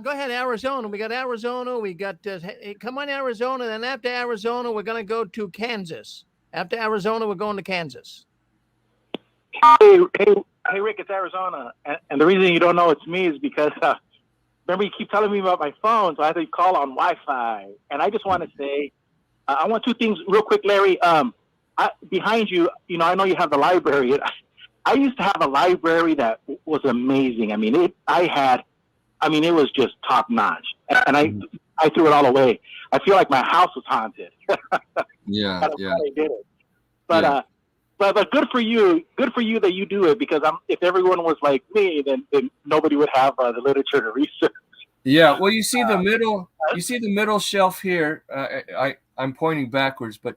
Go ahead, Arizona. We got Arizona. We got come on, Arizona. Then after Arizona, we're going to go to Kansas. After Arizona, we're going to Kansas. Hey, Rick, it's Arizona. And the reason you don't know it's me is because, remember, you keep telling me about my phone, so I have to call on Wi-Fi. And I just want to say, I want two things real quick, Larry. Behind you, I know you have the library. I used to have a library that was amazing. I mean, it was just top notch. And I threw it all away. I feel like my house was haunted. Yeah. I did it. But good for you that you do it, because if everyone was like me, then nobody would have the literature to research. Yeah. Well, you see the middle shelf here. I'm pointing backwards, but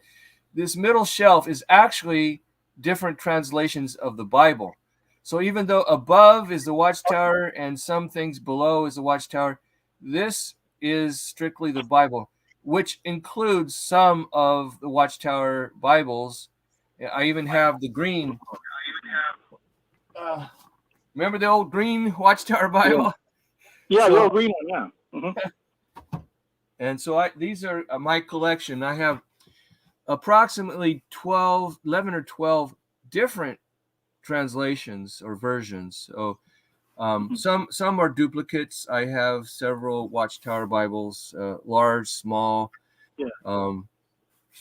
this middle shelf is actually different translations of the Bible. So even though above is the Watchtower and some things below is the Watchtower, this is strictly the Bible, which includes some of the Watchtower Bibles. I even have the green. Remember the old green Watchtower Bible? Yeah, the old green one, yeah. Mm-hmm. And so these are my collection. I have approximately 11 or 12 different translations or versions. So some are duplicates. I have several Watchtower Bibles, large, small. Yeah.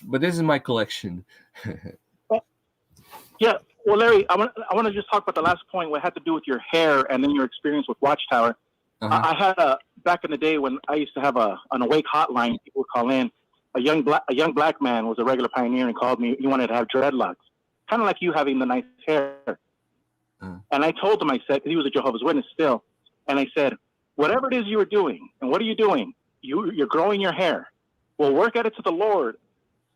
But this is my collection. Yeah. Well, Larry, I want to just talk about the last point, what had to do with your hair and then your experience with Watchtower. Uh-huh. I had back in the day when I used to have an awake hotline, people would call in. A young black man was a regular pioneer and called me. He wanted to have dreadlocks, kind of like you having the nice hair. And I told him, I said, because he was a Jehovah's Witness still, and I said, whatever it is you were doing, and what are you doing? You're growing your hair. Well, work at it to the Lord.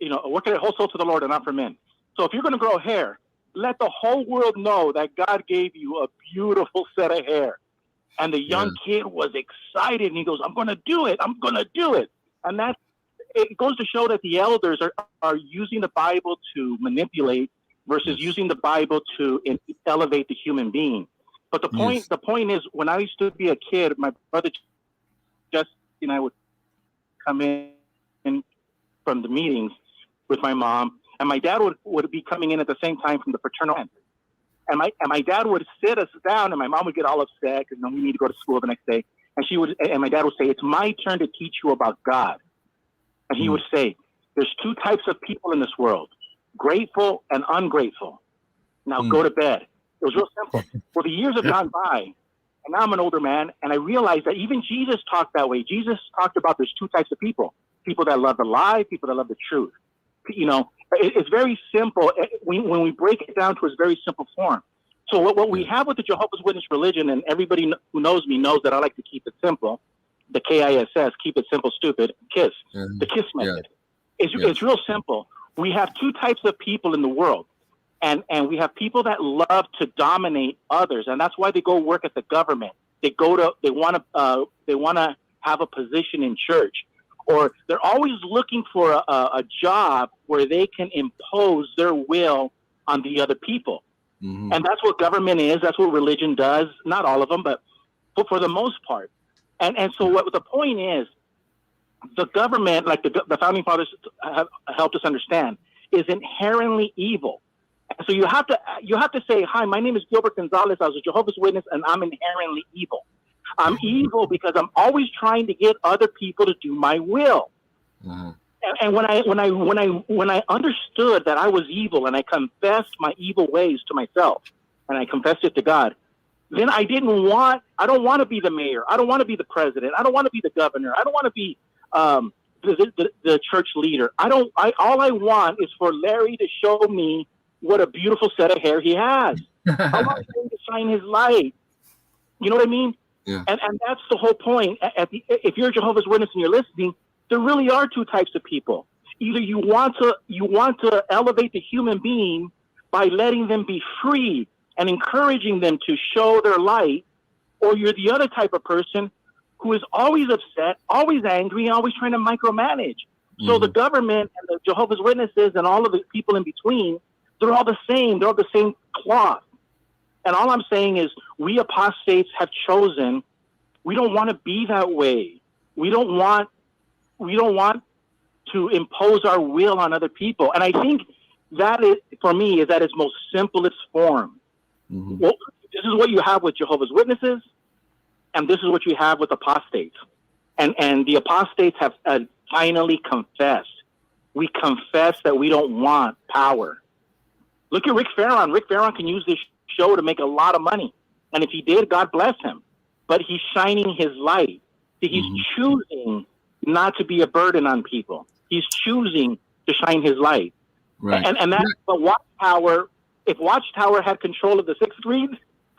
Work at it wholesale to the Lord and not for men. So if you're going to grow hair, let the whole world know that God gave you a beautiful set of hair. And the young kid was excited, and he goes, I'm going to do it. I'm going to do it. And it goes to show that the elders are using the Bible to manipulate versus using the Bible to elevate the human being. But the point is, when I used to be a kid, my brother Justin and I would come in from the meetings with my mom, and my dad would be coming in at the same time from the fraternal end. And my dad would sit us down, and my mom would get all upset because we need to go to school the next day. And my dad would say, it's my turn to teach you about God. And he would say, there's two types of people in this world, grateful and ungrateful. Now go to bed. It was real simple. Well, the years have gone by, and now I'm an older man, and I realized that even Jesus talked that way. Jesus talked about there's two types of people that love the lie, people that love the truth. It's very simple. When we break it down to its very simple form. So what we have with the Jehovah's Witness religion, and everybody who knows me knows that I like to keep it simple, the KISS, keep it simple, stupid, KISS, the KISS method. It's real simple. We have two types of people in the world, and we have people that love to dominate others, and that's why they go work at the government. They want to have a position in church, or they're always looking for a job where they can impose their will on the other people. Mm-hmm. And that's what government is. That's what religion does. Not all of them, but for the most part. And so what the point is, the government, like the founding fathers have helped us understand, is inherently evil. So you have to say, hi, my name is Gilbert Gonzalez. I was a Jehovah's Witness, and I'm inherently evil. I'm evil because I'm always trying to get other people to do my will. Uh-huh. And when I understood that I was evil, and I confessed my evil ways to myself, and I confessed it to God, then I don't want to be the mayor. I don't want to be the president. I don't want to be the governor. I don't want to be the church leader. All I want is for Larry to show me what a beautiful set of hair he has. I want him to shine his light. You know what I mean? Yeah. And that's the whole point. If you're a Jehovah's Witness and you're listening, there really are two types of people. Either you want to elevate the human being by letting them be free and encouraging them to show their light, or you're the other type of person who is always upset, always angry, always trying to micromanage. Mm-hmm. So the government and the Jehovah's Witnesses and all of the people in between, they're all the same. They're all the same cloth. And all I'm saying is we apostates have chosen, we don't want to be that way. We don't want to impose our will on other people. And I think that is, for me, is at its most simplest form. Mm-hmm. Well, this is what you have with Jehovah's Witnesses, and this is what you have with apostates. And the apostates have finally confessed. We confess that we don't want power. Look at Rick Farron. Rick Farron can use this show to make a lot of money. And if he did, God bless him. But he's shining his light. He's choosing not to be a burden on people. He's choosing to shine his light. Right. And that's the Watchtower. If Watchtower had control of the sixth read,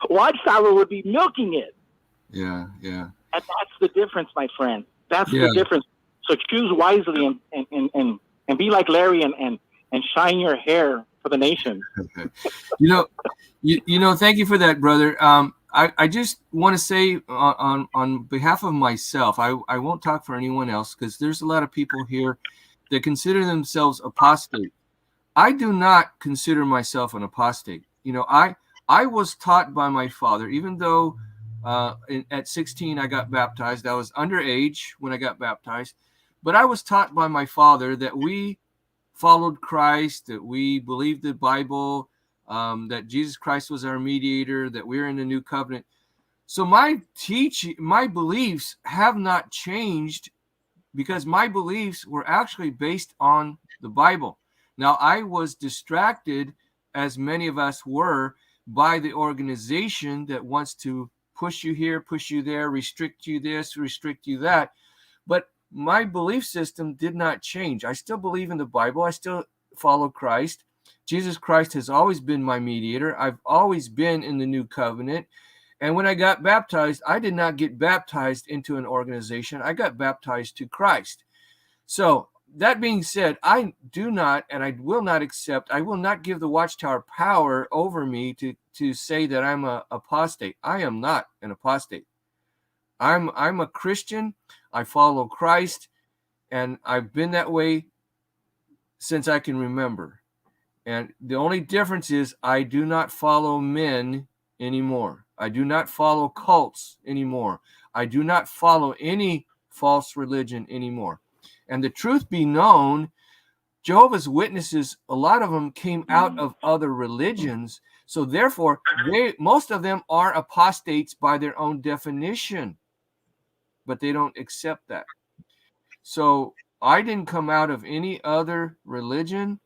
Watchtower would be milking it. Yeah. And that's the difference, my friend. That's the difference. So choose wisely and be like Larry and shine your hair for the nation. Okay. Thank you for that, brother. I just want to say on behalf of myself, I won't talk for anyone else, because there's a lot of people here that consider themselves apostate. I do not consider myself an apostate. I was taught by my father, even though at 16 I got baptized. I was underage when I got baptized, but I was taught by my father that we followed Christ, that we believed the Bible, that Jesus Christ was our mediator, that we're in the new covenant. So my beliefs have not changed, because my beliefs were actually based on the Bible. Now, I was distracted, as many of us were, by the organization that wants to push you here, push you there, restrict you this, restrict you that. But my belief system did not change. I still believe in the Bible. I still follow Christ. Jesus Christ has always been my mediator. I've always been in the new covenant. And when I got baptized, I did not get baptized into an organization. I got baptized to Christ. So that being said, I do not, and I will not accept, I will not give the Watchtower power over me to say that I'm an apostate. I am not an apostate. I'm a Christian. I follow Christ, and I've been that way since I can remember. And the only difference is I do not follow men anymore. I do not follow cults anymore. I do not follow any false religion anymore. And the truth be known, Jehovah's Witnesses, a lot of them came out of other religions. So therefore, most of them are apostates by their own definition, but they don't accept that. So I didn't come out of any other religion.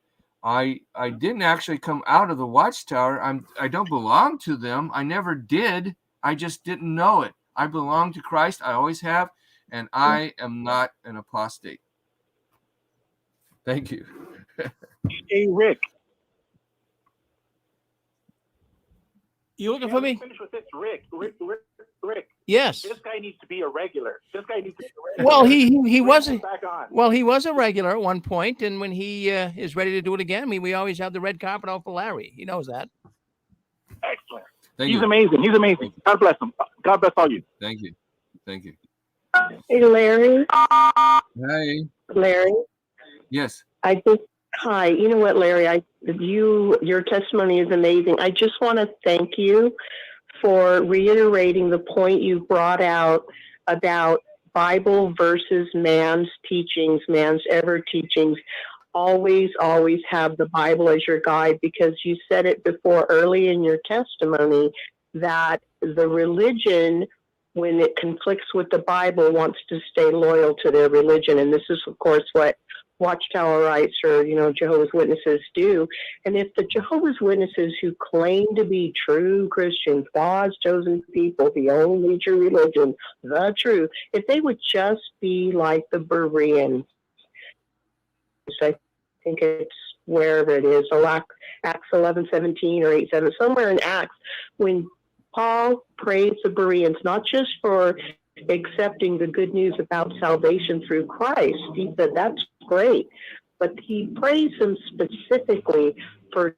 I didn't actually come out of the Watchtower. I don't belong to them. I never did. I just didn't know it. I belong to Christ. I always have, and I am not an apostate. Thank you. Hey, Rick. You looking for me? Finish with this, Rick. Yes. This guy needs to be a regular. Well, he wasn't. Back on. Well, he was a regular at one point, and when he is ready to do it again, we always have the red carpet out for Larry. He knows that. Excellent. Thank He's you. amazing. He's amazing. God bless him. God bless all you. Thank you. Hey, Larry. Hey. Larry. Yes. I Hi. You know what, Larry? Your testimony is amazing. I just want to thank you for reiterating the point you brought out about Bible versus man's teachings, man's ever teachings. Always, always have the Bible as your guide, because you said it before early in your testimony that the religion, when it conflicts with the Bible, wants to stay loyal to their religion. And this is, of course, what Watchtowerites or, Jehovah's Witnesses do. And if the Jehovah's Witnesses, who claim to be true Christians, God's chosen people, the only true religion, the truth, if they would just be like the Bereans, I think it's wherever it is, Acts 11:17 or 8:7, somewhere in Acts, when Paul praised the Bereans, not just for accepting the good news about salvation through Christ. He said that's great, but he praised them specifically for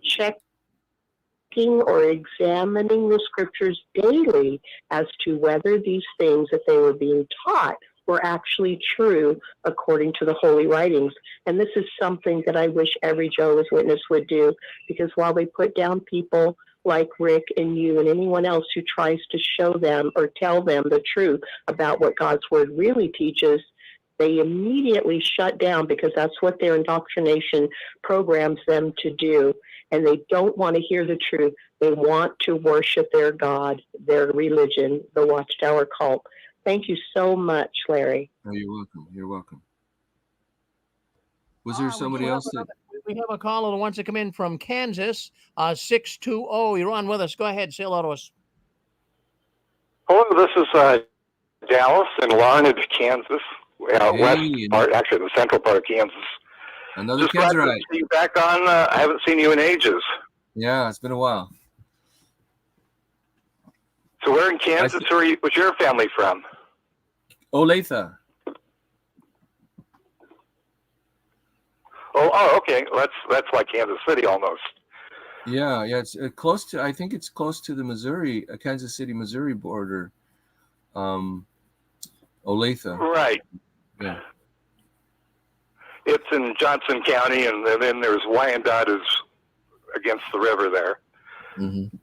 checking or examining the scriptures daily as to whether these things that they were being taught were actually true according to the holy writings. And this is something that I wish every Jehovah's Witness would do, because while they put down people like Rick and you and anyone else who tries to show them or tell them the truth about what God's word really teaches, they immediately shut down, because that's what their indoctrination programs them to do. And they don't want to hear the truth. They want to worship their God, their religion, the Watchtower cult. Thank you so much, Larry. Oh, you're welcome. You're welcome. Was there somebody else that... We have a caller who wants to come in from Kansas, 620. You're on with us. Go ahead, say hello to us. Hello, this is Dallas in Larned, Kansas. West part, actually the central part of Kansas. Another Just glad to see you back on. I haven't seen you in ages. Yeah, it's been a while. So where in Kansas was your family from? Olathe. Oh, okay. That's like Kansas City almost. Yeah, it's close to. I think it's close to the Missouri, Kansas City, Missouri border. Olathe. Right. Yeah. It's in Johnson County, and then there's Wyandotte is against the river there. Mm-hmm.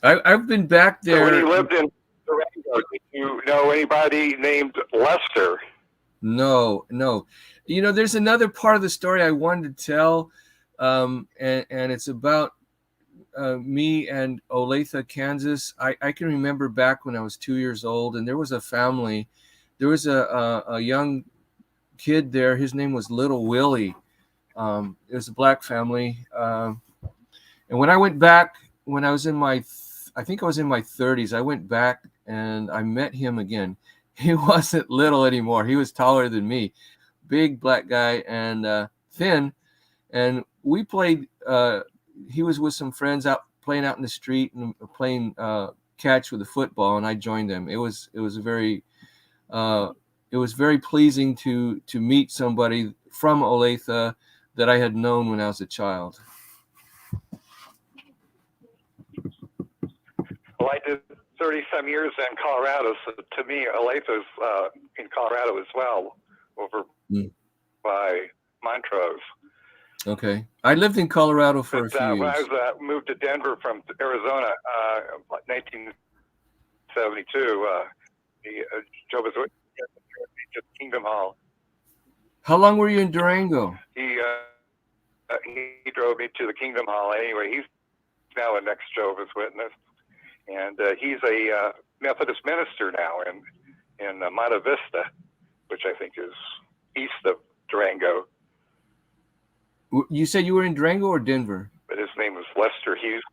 I've been back there. So when you lived in Durango, did you know anybody named Lester? No. There's another part of the story I wanted to tell, and it's about me and Olathe, Kansas. I can remember back when I was 2 years old, and there was a family. There was a young kid there. His name was Little Willie. It was a black family. And when I went back, when I was in I think I was in my 30s, I went back and I met him again. He wasn't little anymore. He was taller than me. Big black guy and thin. And we played, he was with some friends out playing out in the street and playing catch with a football, and I joined them. It was very pleasing to meet somebody from Olathe that I had known when I was a child. Well, I did 30-some years in Colorado, so to me, Olathe is in Colorado as well, over by Montrose. Okay. I lived in Colorado for a few years. When I was moved to Denver from Arizona, 1972, the Jehovah's Witness to Kingdom Hall. How long were you in Durango? He drove me to the Kingdom Hall. Anyway, he's now an ex-Jehovah's Witness, and he's a Methodist minister now in Monte Vista, which I think is east of Durango. You said you were in Durango or Denver? But his name was Lester Hughes.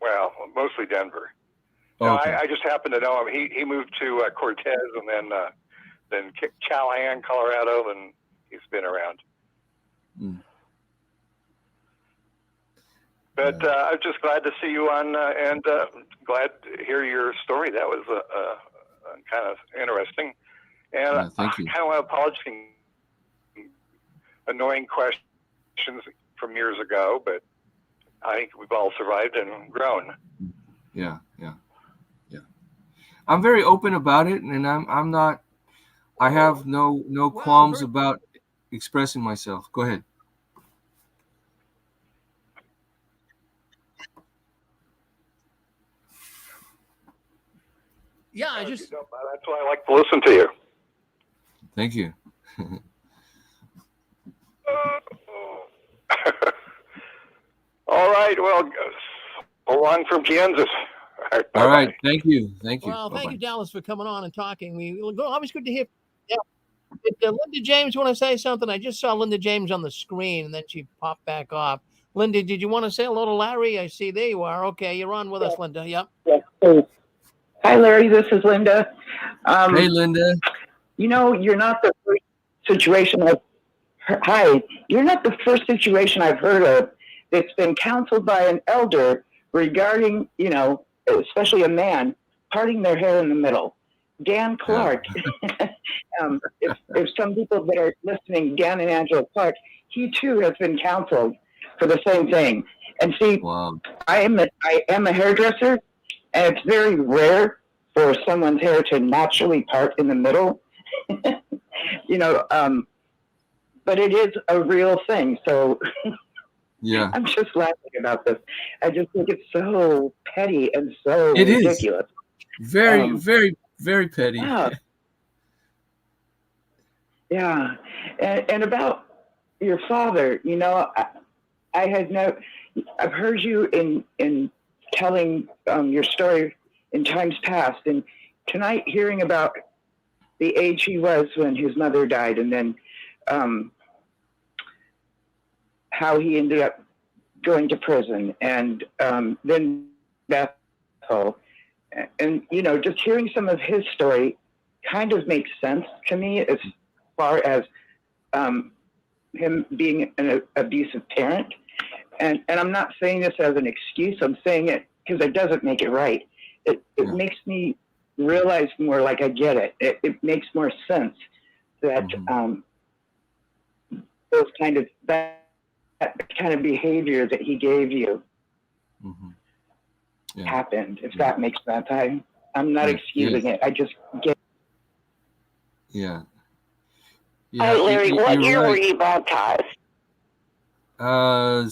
Well, mostly Denver. No, Okay. I just happen to know him. He moved to Cortez and then Callahan, Colorado, and he's been around. But I'm just glad to see you on, and glad to hear your story. That was kind of interesting. And thank you. I kind of want to apologize for annoying questions from years ago, but I think we've all survived and grown. Yeah. I'm very open about it, and I'm not. I have no Well, qualms about expressing myself. Go ahead. Yeah, I just. That's why I like to listen to you. Thank you. All right. Well, Juan from Kansas. All Bye-bye. right. Thank you. Thank you. Well, thank Bye-bye. you, Dallas, for coming on and talking. Always good to hear. Yeah. Did Linda James want to say something? I just saw Linda James on the screen, and then she popped back off. Linda, did you want to say hello to Larry? I see there you are. Okay, you're on with us, Linda. Yep. Yes. Hi, Larry. This is Linda. Hey, Linda. You know, you're not the first situation you're not the first situation I've heard of that's been counseled by an elder regarding, you know, especially a man parting their hair in the middle. Dan Clark. If some people that are listening, Dan and Angela Clark, he too has been counseled for the same thing. And see, Wow. I am a hairdresser, and it's very rare for someone's hair to naturally part in the middle. You know, but it is a real thing. So Yeah. I'm just laughing about this. I just think it's so petty and so It is. ridiculous. Very, very, very petty. Yeah. Yeah. And about your father, you know, I've heard you in telling your story in times past, and tonight hearing about the age he was when his mother died, and then how he ended up going to prison, and then Bethel. And, you know, just hearing some of his story kind of makes sense to me as far as him being an abusive parent. And I'm not saying this as an excuse. I'm saying it because it doesn't make it right. It makes me realize more, like I get it. It makes more sense that those kind of that kind of behavior that he gave you happened. If that makes sense, I'm not excusing it. I just get. Yeah. Hi, Larry. What year were you baptized?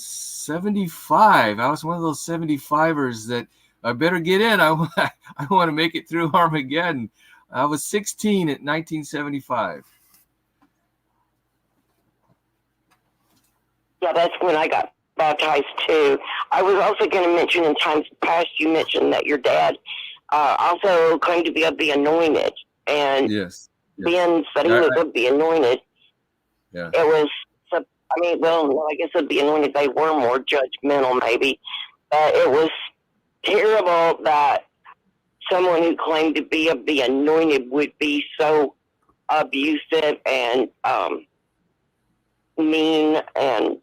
75. I was one of those 75ers that I better get in. I want to make it through Armageddon. I was 16 at 1975. Yeah, that's when I got baptized too. I was also going to mention in times past, you mentioned that your dad also claimed to be of the anointed, and Ben said he was of the anointed. Yeah. It was, I mean, well, no, I guess of the anointed, they were more judgmental, maybe. It was terrible that someone who claimed to be of the anointed would be so abusive and mean and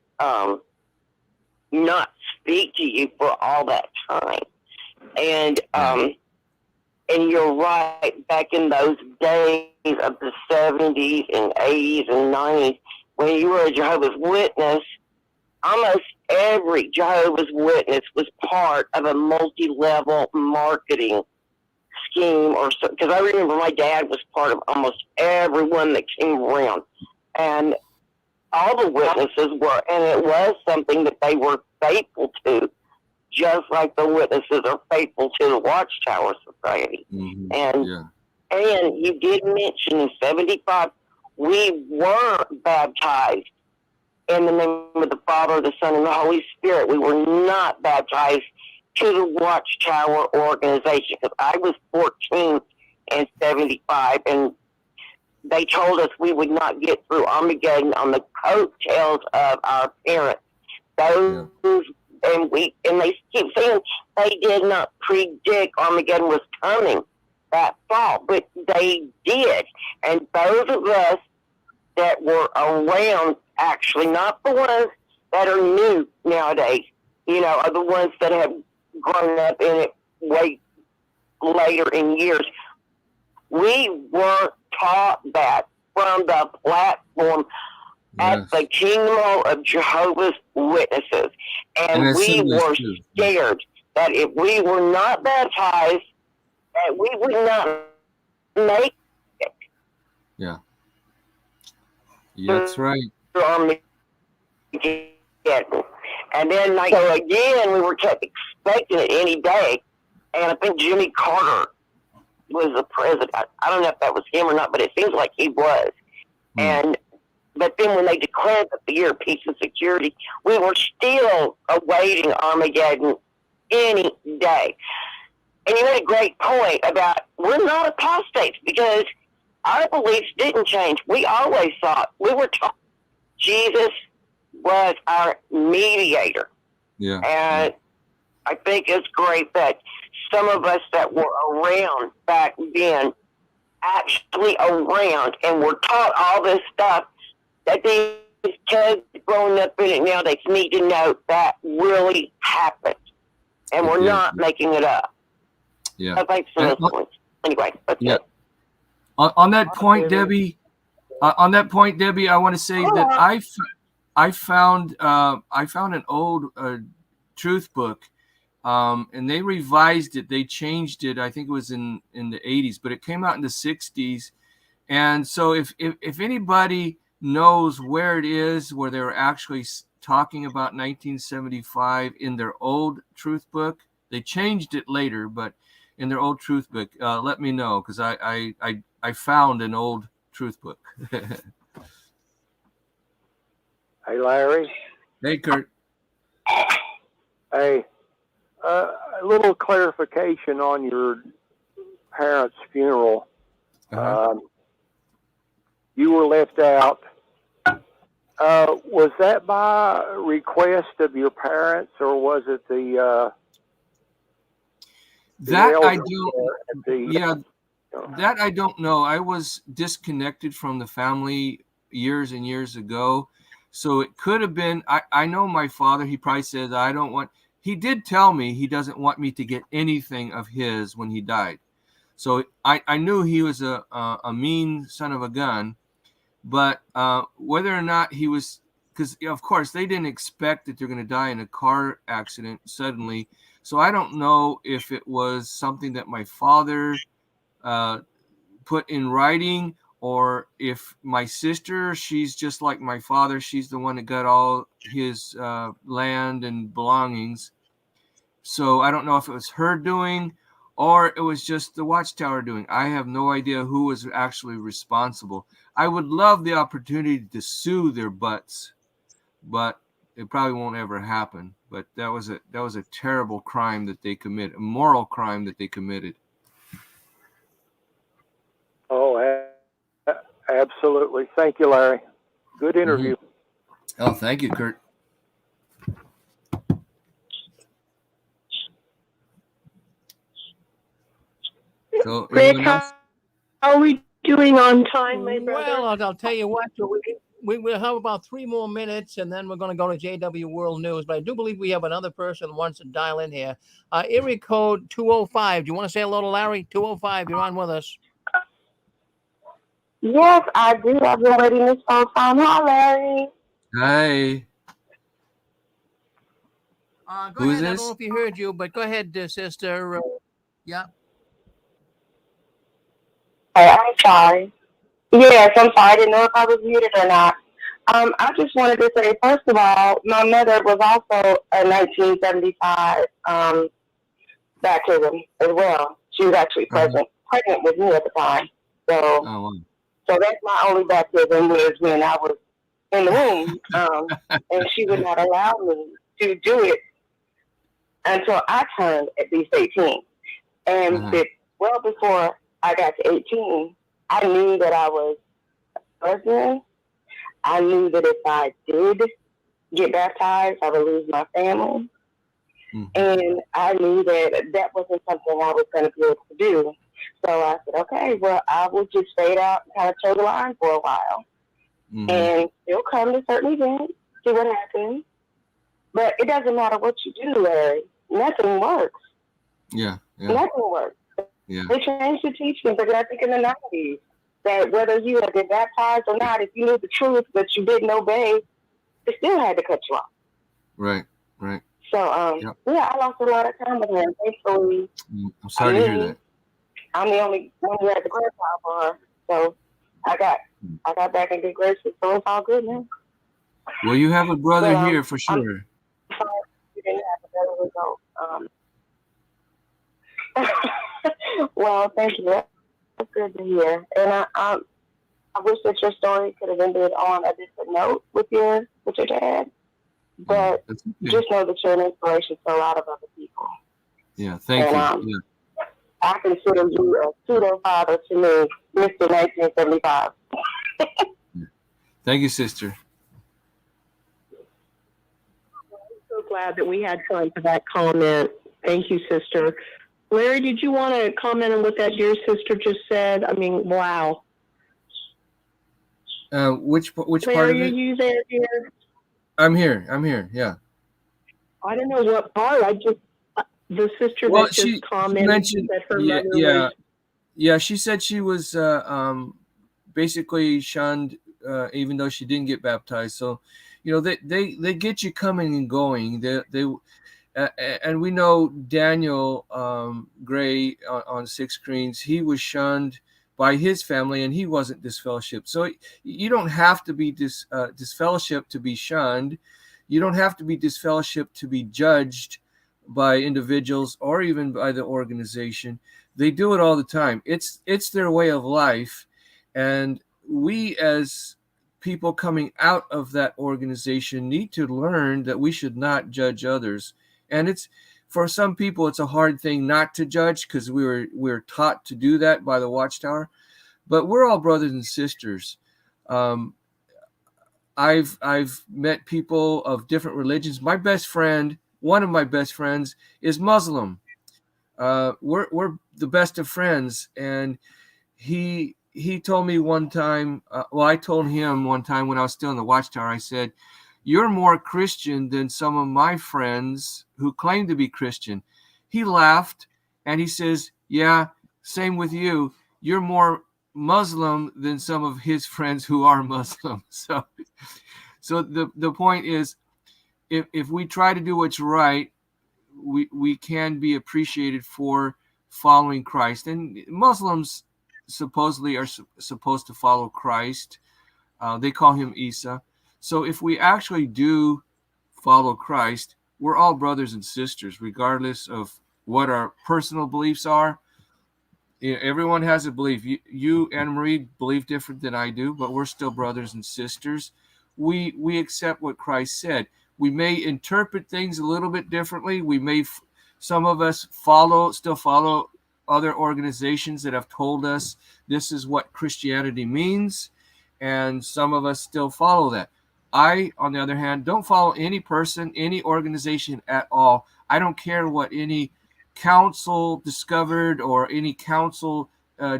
not speak to you for all that time. And you're right, back in those days of the 70s and 80s and 90s, when you were a Jehovah's Witness, almost every Jehovah's Witness was part of a multi-level marketing scheme, or so, because I remember my dad was part of almost everyone that came around, and all the witnesses were, and it was something that they were faithful to, just like the witnesses are faithful to the Watchtower Society. And you did mention in 75, we were baptized in the name of the Father, the Son, and the Holy Spirit. We were not baptized to the Watchtower organization, because I was 14 in 75, and they told us we would not get through Armageddon on the coattails of our parents. Those and they keep saying they did not predict Armageddon was coming that fall, but they did. And those of us that were around, actually, not the ones that are new nowadays, you know, are the ones that have grown up in it way later in years. We weren't taught that from the platform at the Kingdom Hall of Jehovah's Witnesses. And we were scared that if we were not baptized, that we would not make it. Yeah. That's right. Armageddon. And then, like, so again, we were kept expecting it any day. And I think Jimmy Carter was the president. I don't know if that was him or not, but it seems like he was. But then when they declared the year of peace and security, we were still awaiting Armageddon any day. And you made a great point about we're not apostates because our beliefs didn't change. We always thought, we were taught Jesus was our mediator. Yeah. And I think it's great that some of us that were around back then, actually around, and were taught all this stuff, that these kids growing up in it now, they need to know that really happened. And we're not making it up. Yeah. So thanks for those points. Anyway, that's it. On that point, Debbie, I want to say that I found an old truth book, and they revised it. They changed it. I think it was in the 80s, but it came out in the 60s. And so if anybody knows where it is, where they were actually talking about 1975 in their old truth book, they changed it later, but in their old truth book, let me know, because I found an old truth book. Hey, Larry. Hey, Kurt. Hey, a little clarification on your parents' funeral. You were left out. Was that by request of your parents, or was it the that I don't? That I don't know. I was disconnected from the family years and years ago, so it could have been. I know my father. He probably says I don't want. He did tell me he doesn't want me to get anything of his when he died. So I knew he was a mean son of a gun. But whether or not he was, because of course they didn't expect that they're going to die in a car accident suddenly. So I don't know if it was something that my father put in writing, or if my sister, she's just like my father. She's the one that got all his land and belongings. So I don't know if it was her doing, or it was just the Watchtower doing. I have no idea who was actually responsible. I would love the opportunity to sue their butts, but it probably won't ever happen. But that was a terrible crime that they committed, a moral crime that they committed. Oh, absolutely. Thank you, Larry. Good interview. Oh, thank you, Kurt. So, Rick, how are we doing on time, my brother? Well, I'll tell you what. We will have about 3 more minutes, and then we're going to go to JW World News. But I do believe we have another person who wants to dial in here. Area code 205. Do you want to say hello to Larry? 205, you're on with us. Yes, I do. I've been waiting this whole time. Hi, Larry. Hi. Go Who ahead. is this? I don't know if he heard you, but go ahead, sister. Yeah. Hey, I'm sorry. Yes, I'm sorry. I didn't know if I was muted or not. I just wanted to say, first of all, my mother was also a 1975 baptism as well. She was actually pregnant with me at the time. So, so that's my only baptism was when I was in the womb, and she would not allow me to do it until I turned at least 18. And well before I got to 18, I knew that I was a Muslim. I knew that if I did get baptized, I would lose my family. And I knew that that wasn't something I was going to be able to do. So I said, okay, well, I will just fade out and kind of toe the line for a while. And still come to certain events, see what happens. But it doesn't matter what you do, Larry. Nothing works. Yeah. Nothing works. Yeah. They changed the teachings, I think in the 90s, that whether you had been baptized or not, if you knew the truth but you didn't obey, they still had to cut you off. Right. So, yeah, I lost a lot of time with her. And thankfully, I'm sorry to hear that. I'm the only one who had the grandpa for her. So I got back in good graces, so it's all good now. Well, you have a brother But, here for sure. I'm sorry you didn't have a better result. Well, thank you. That's good to hear. And I wish that your story could have ended on a different note with your dad. But That's okay. just know that you're an inspiration to a lot of other people. Yeah, thank you. Yeah. I consider you a pseudo father to me, Mr. 1975. Thank you, sister. I'm so glad that we had time for that comment. Thank you, sister. Larry, did you want to comment on what that dear sister just said? I mean, wow. Which Larry, part of it? are you there, dear? I'm here. Yeah. I don't know what part. The sister Well, that just she commented mentioned, that her mother was. Yeah. She said she was basically shunned, even though she didn't get baptized. So, they get you coming and going. And we know Daniel Gray on Six Screens. He was shunned by his family, and he wasn't disfellowship. So you don't have to be disfellowship to be shunned. You don't have to be disfellowship to be judged by individuals or even by the organization. They do it all the time. It's their way of life, and we as people coming out of that organization need to learn that we should not judge others. And it's, for some people, it's a hard thing not to judge because we're taught to do that by the Watchtower. But we're all brothers and sisters. I've met people of different religions. My best friend, one of my best friends, is Muslim. We're the best of friends, and he told me one time. I told him one time when I was still in the Watchtower. I said, "You're more Christian than some of my friends who claim to be Christian." He laughed and he says, "Yeah, same with you. You're more Muslim than some of his friends who are Muslim." So the point is, if we try to do what's right, we can be appreciated for following Christ. And Muslims supposedly are supposed to follow Christ. They call him Isa. So if we actually do follow Christ, we're all brothers and sisters, regardless of what our personal beliefs are. Everyone has a belief. You Anna Marie, believe different than I do, but we're still brothers and sisters. We accept what Christ said. We may interpret things a little bit differently. Some of us still follow other organizations that have told us this is what Christianity means, and some of us still follow that. I, on the other hand, don't follow any person, any organization at all. I don't care what any council discovered or any council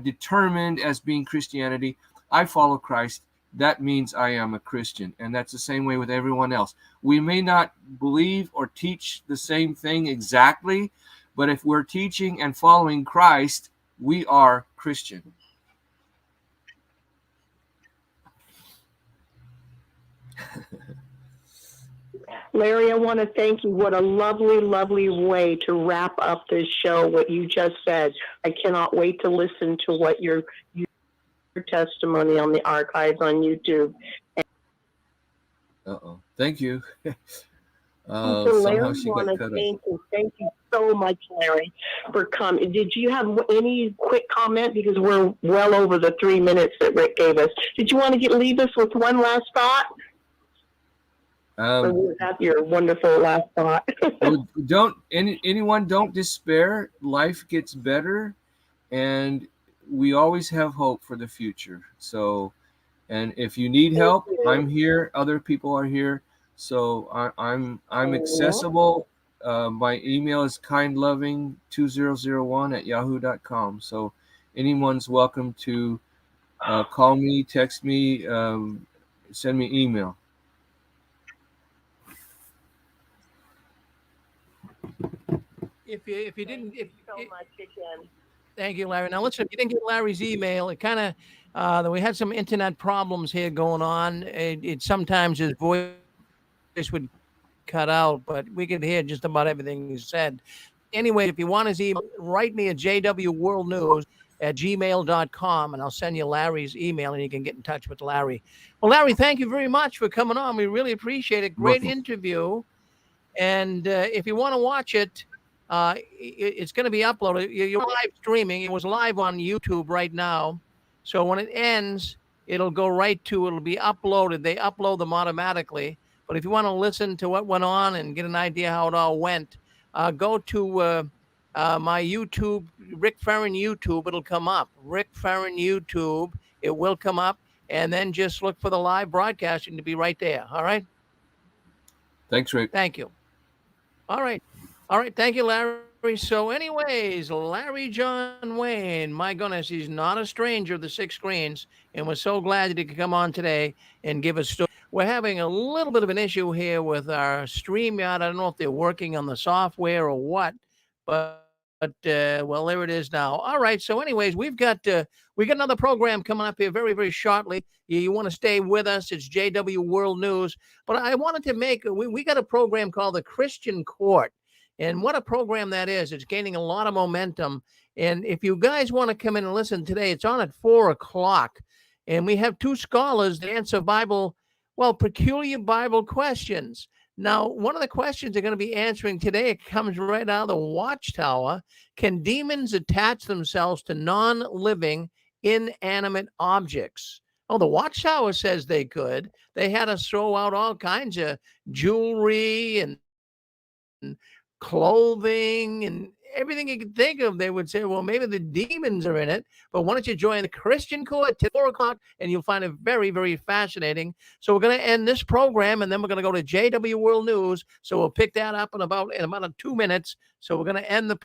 determined as being Christianity. I follow Christ. That means I am a Christian. And that's the same way with everyone else. We may not believe or teach the same thing exactly, but if we're teaching and following Christ, we are Christian. Larry, I want to thank you. What a lovely, lovely way to wrap up this show, what you just said. I cannot wait to listen to what your testimony on the archives on YouTube. Thank you. So Larry, Somehow she got cut off. Thank you so much, Larry, for coming. Did you have any quick comment? Because we're well over the 3 minutes that Rick gave us. Did you want to leave us with one last thought? Or was that your wonderful last thought? Anyone don't despair. Life gets better, and we always have hope for the future. So, and if you need help, I'm here. Other people are here. So I'm accessible. My email is kindloving2001@yahoo.com. So anyone's welcome to call me, text me, send me email. If you didn't, so much again. Thank you, Larry. Now listen, if you didn't get Larry's email, it kind of we had some internet problems here going on. It sometimes his voice would cut out, but we could hear just about everything he said. Anyway, if you want his email, write me at JW World News, gmail.com, and I'll send you Larry's email, and you can get in touch with Larry. Well, Larry, thank you very much for coming on. We really appreciate it. Great interview. And if you want to watch it, it's going to be uploaded. You're live streaming. It was live on YouTube right now. So when it ends, it'll be uploaded. They upload them automatically. But if you want to listen to what went on and get an idea how it all went, go to my YouTube, Rick Ferrin YouTube. It'll come up. Rick Ferrin YouTube. It will come up. And then just look for the live broadcasting to be right there. All right? Thanks, Rick. Thank you. All right. Thank you, Larry. So anyways, Larry John Wayne, my goodness, he's not a stranger of the six screens, and we're so glad that he could come on today and give us story. We're having a little bit of an issue here with our StreamYard. I don't know if they're working on the software or what, but well, there it is now. All right. So anyways, we got another program coming up here very, very shortly. You want to stay with us. It's JW World News. But I wanted to we got a program called the Christian Court. And what a program that is. It's gaining a lot of momentum. And if you guys want to come in and listen today, it's on at 4:00. And we have two scholars to answer peculiar Bible questions. Now, one of the questions they're going to be answering today, it comes right out of the Watchtower. Can demons attach themselves to non-living, inanimate objects? Oh, the Watchtower says they could. They had us throw out all kinds of jewelry and clothing and everything you could think of. They would say, well, maybe the demons are in it, but why don't you join the Christian Court at 4:00, and you'll find it very, very fascinating. So we're going to end this program, and then we're going to go to JW World News. So we'll pick that up in about 2 minutes. So we're going to end the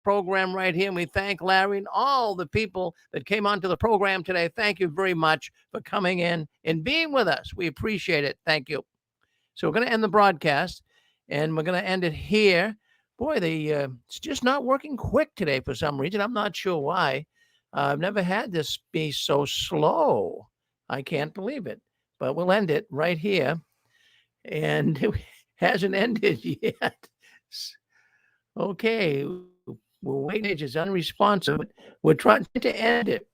program right here, and we thank Larry and all the people that came onto the program today. Thank you very much for coming in and being with us. We appreciate it. Thank you. So we're going to end the broadcast, and we're going to end it here. Boy, it's just not working quick today for some reason. I'm not sure why. I've never had this be so slow. I can't believe it. But we'll end it right here. And it hasn't ended yet. Okay. We're waiting. It's unresponsive. We're trying to end it.